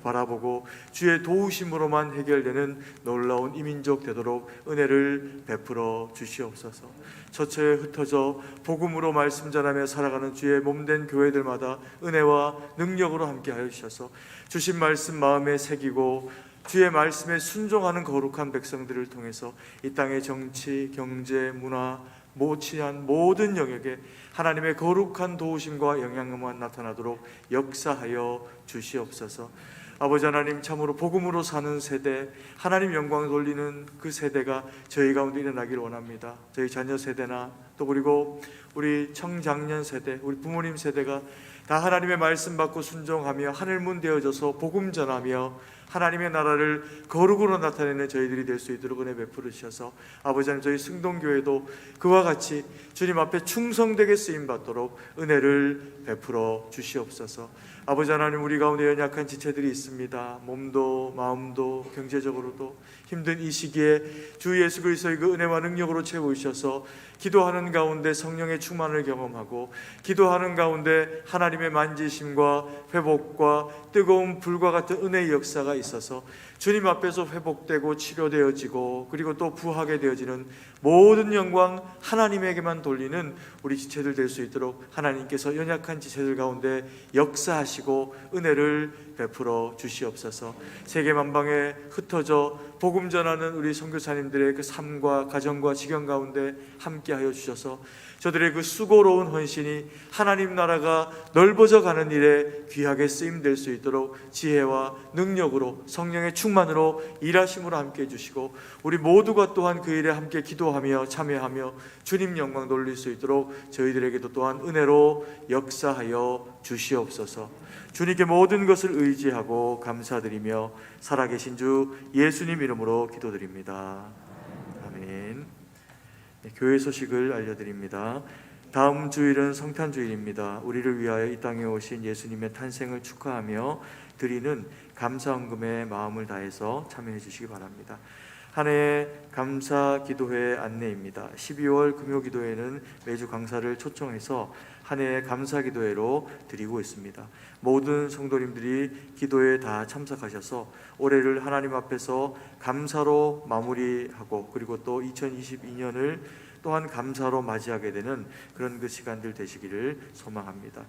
[SPEAKER 1] 바라보고 주의 도우심으로만 해결되는 놀라운 이민족 되도록 은혜를 베풀어 주시옵소서. 처처에 흩어져 복음으로 말씀 전하며 살아가는 주의 몸된 교회들마다 은혜와 능력으로 함께하여 주셔서 주신 말씀 마음에 새기고 주의 말씀에 순종하는 거룩한 백성들을 통해서 이 땅의 정치, 경제, 문화, 모치한 모든 영역에 하나님의 거룩한 도우심과 영향력만 나타나도록 역사하여 주시옵소서. 아버지 하나님, 참으로 복음으로 사는 세대, 하나님 영광을 돌리는 그 세대가 저희 가운데 일어나기를 원합니다. 저희 자녀 세대나 또 그리고 우리 청장년 세대, 우리 부모님 세대가 다 하나님의 말씀 받고 순종하며 하늘문 되어져서 복음 전하며 하나님의 나라를 거룩으로 나타내는 저희들이 될 수 있도록 은혜 베풀으셔서 아버지 하나님, 저희 승동교회도 그와 같이 주님 앞에 충성되게 쓰임받도록 은혜를 베풀어 주시옵소서. 아버지 하나님, 우리 가운데 연약한 지체들이 있습니다. 몸도 마음도 경제적으로도 힘든 이 시기에 주 예수 그리스도의 그 은혜와 능력으로 채우셔서 기도하는 가운데 성령의 충만을 경험하고 기도하는 가운데 하나님의 만지심과 회복과 뜨거운 불과 같은 은혜의 역사가 있어서 주님 앞에서 회복되고 치료되어지고 그리고 또 부하게 되어지는 모든 영광 하나님에게만 돌리는 우리 지체들 될 수 있도록 하나님께서 연약한 지체들 가운데 역사하시고 은혜를 베풀어 주시옵소서. 세계 만방에 흩어져 복음 전하는 우리 선교사님들의 그 삶과 가정과 지경 가운데 함께하여 주셔서 저들의 그 수고로운 헌신이 하나님 나라가 넓어져 가는 일에 귀하게 쓰임될 수 있도록 지혜와 능력으로 성령의 충만으로 일하심으로 함께해 주시고 우리 모두가 또한 그 일에 함께 기도하며 참여하며 주님 영광 돌릴 수 있도록 저희들에게도 또한 은혜로 역사하여 주시옵소서. 주님께 모든 것을 의지하고 감사드리며 살아계신 주 예수님 이름으로 기도드립니다. 아멘. 네, 교회 소식을 알려드립니다. 다음 주일은 성탄주일입니다. 우리를 위하여 이 땅에 오신 예수님의 탄생을 축하하며 드리는 감사헌금에 마음을 다해서 참여해 주시기 바랍니다. 한 해의 감사 기도회 안내입니다. 12월 금요기도회는 매주 강사를 초청해서 한 해의 감사 기도회로 드리고 있습니다. 모든 성도님들이 기도에 다 참석하셔서 올해를 하나님 앞에서 감사로 마무리하고 그리고 또 2022년을 또한 감사로 맞이하게 되는 그런 그 시간들 되시기를 소망합니다.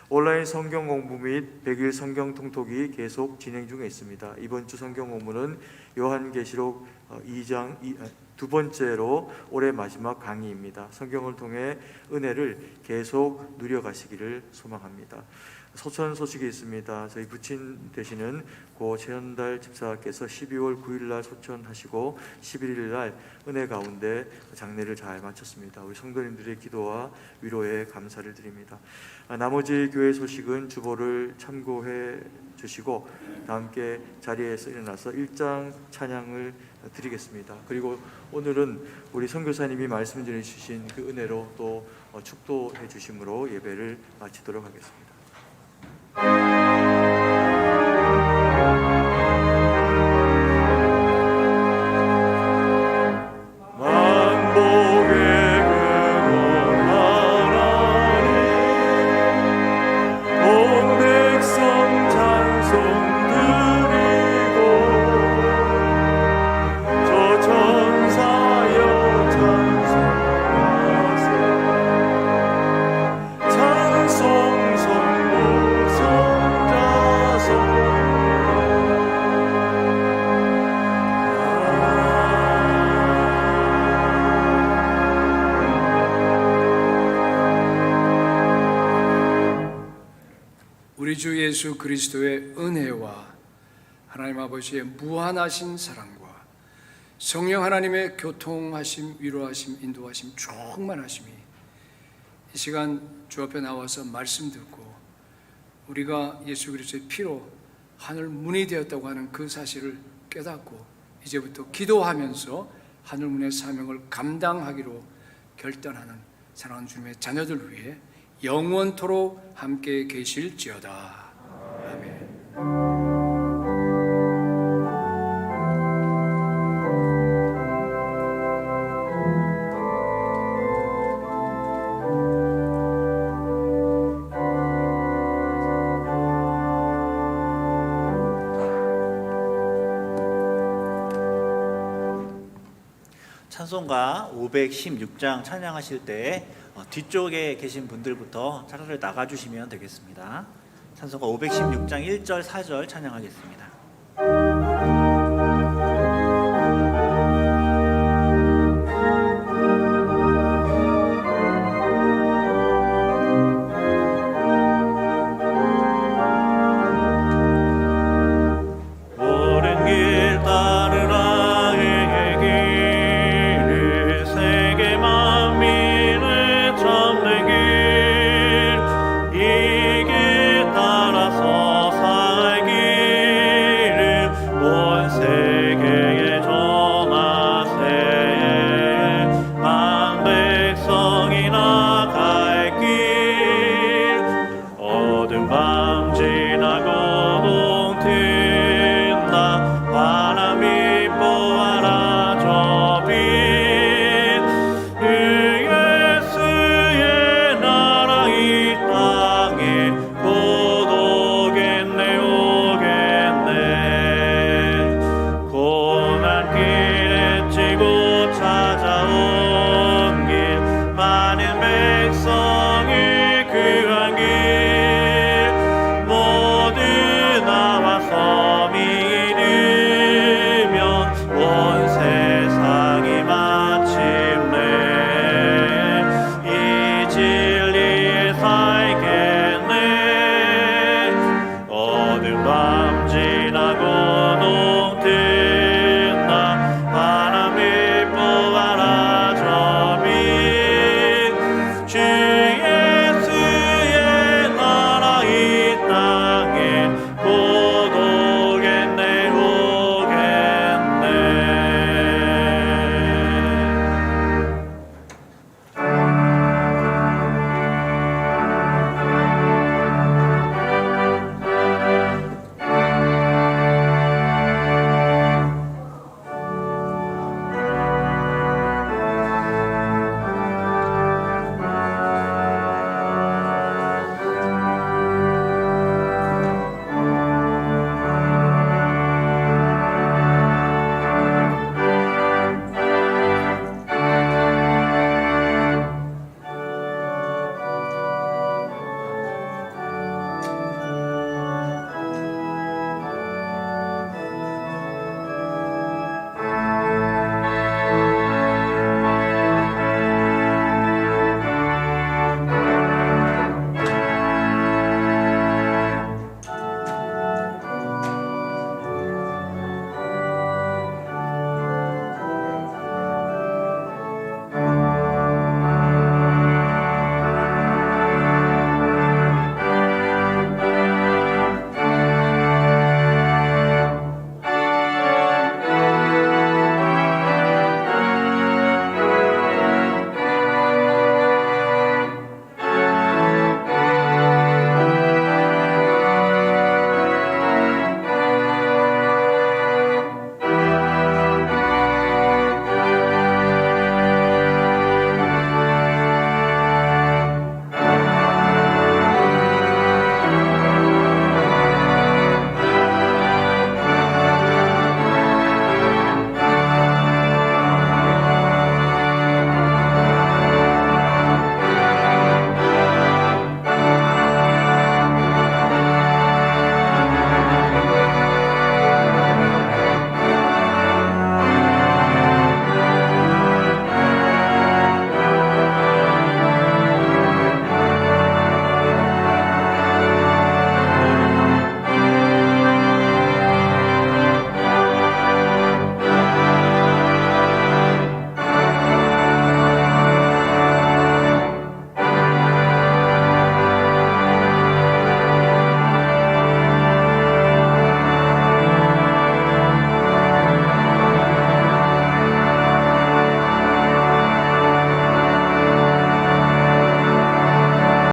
[SPEAKER 1] 온라인 성경 공부 및 100일 성경 통독이 계속 진행 중에 있습니다. 이번 주 성경 공부는 요한계시록 2장 두 번째로 올해 마지막 강의입니다. 성경을 통해 은혜를 계속 누려가시기를 소망합니다. 소천 소식이 있습니다. 저희 부친 되시는 고 최현달 집사께서 12월 9일 날 소천하시고 11일 날 은혜 가운데 장례를 잘 마쳤습니다. 우리 성도님들의 기도와 위로에 감사를 드립니다. 나머지 교회 소식은 주보를 참고해 주시고 다 함께 자리에서 일어나서 일장 찬양을 드리겠습니다. 그리고 오늘은 우리 선교사님이 말씀 전해주신 그 은혜로 또 축도해 주심으로 예배를 마치도록 하겠습니다.
[SPEAKER 3] 우리 주 예수 그리스도의 은혜와 하나님 아버지의 무한하신 사랑과 성령 하나님의 교통하심, 위로하심, 인도하심, 충만하심이 이 시간 주 앞에 나와서 말씀 듣고 우리가 예수 그리스도의 피로 하늘 문이 되었다고 하는 그 사실을 깨닫고 이제부터 기도하면서 하늘 문의 사명을 감당하기로 결단하는 사랑하는 주님의 자녀들 위해 영원토록 함께 계실지어다. 아멘.
[SPEAKER 4] 찬송가 516장 찬양하실 때 뒤쪽에 계신 분들부터 차례를 나가주시면 되겠습니다. 찬송가 516장 1절 4절 찬양하겠습니다.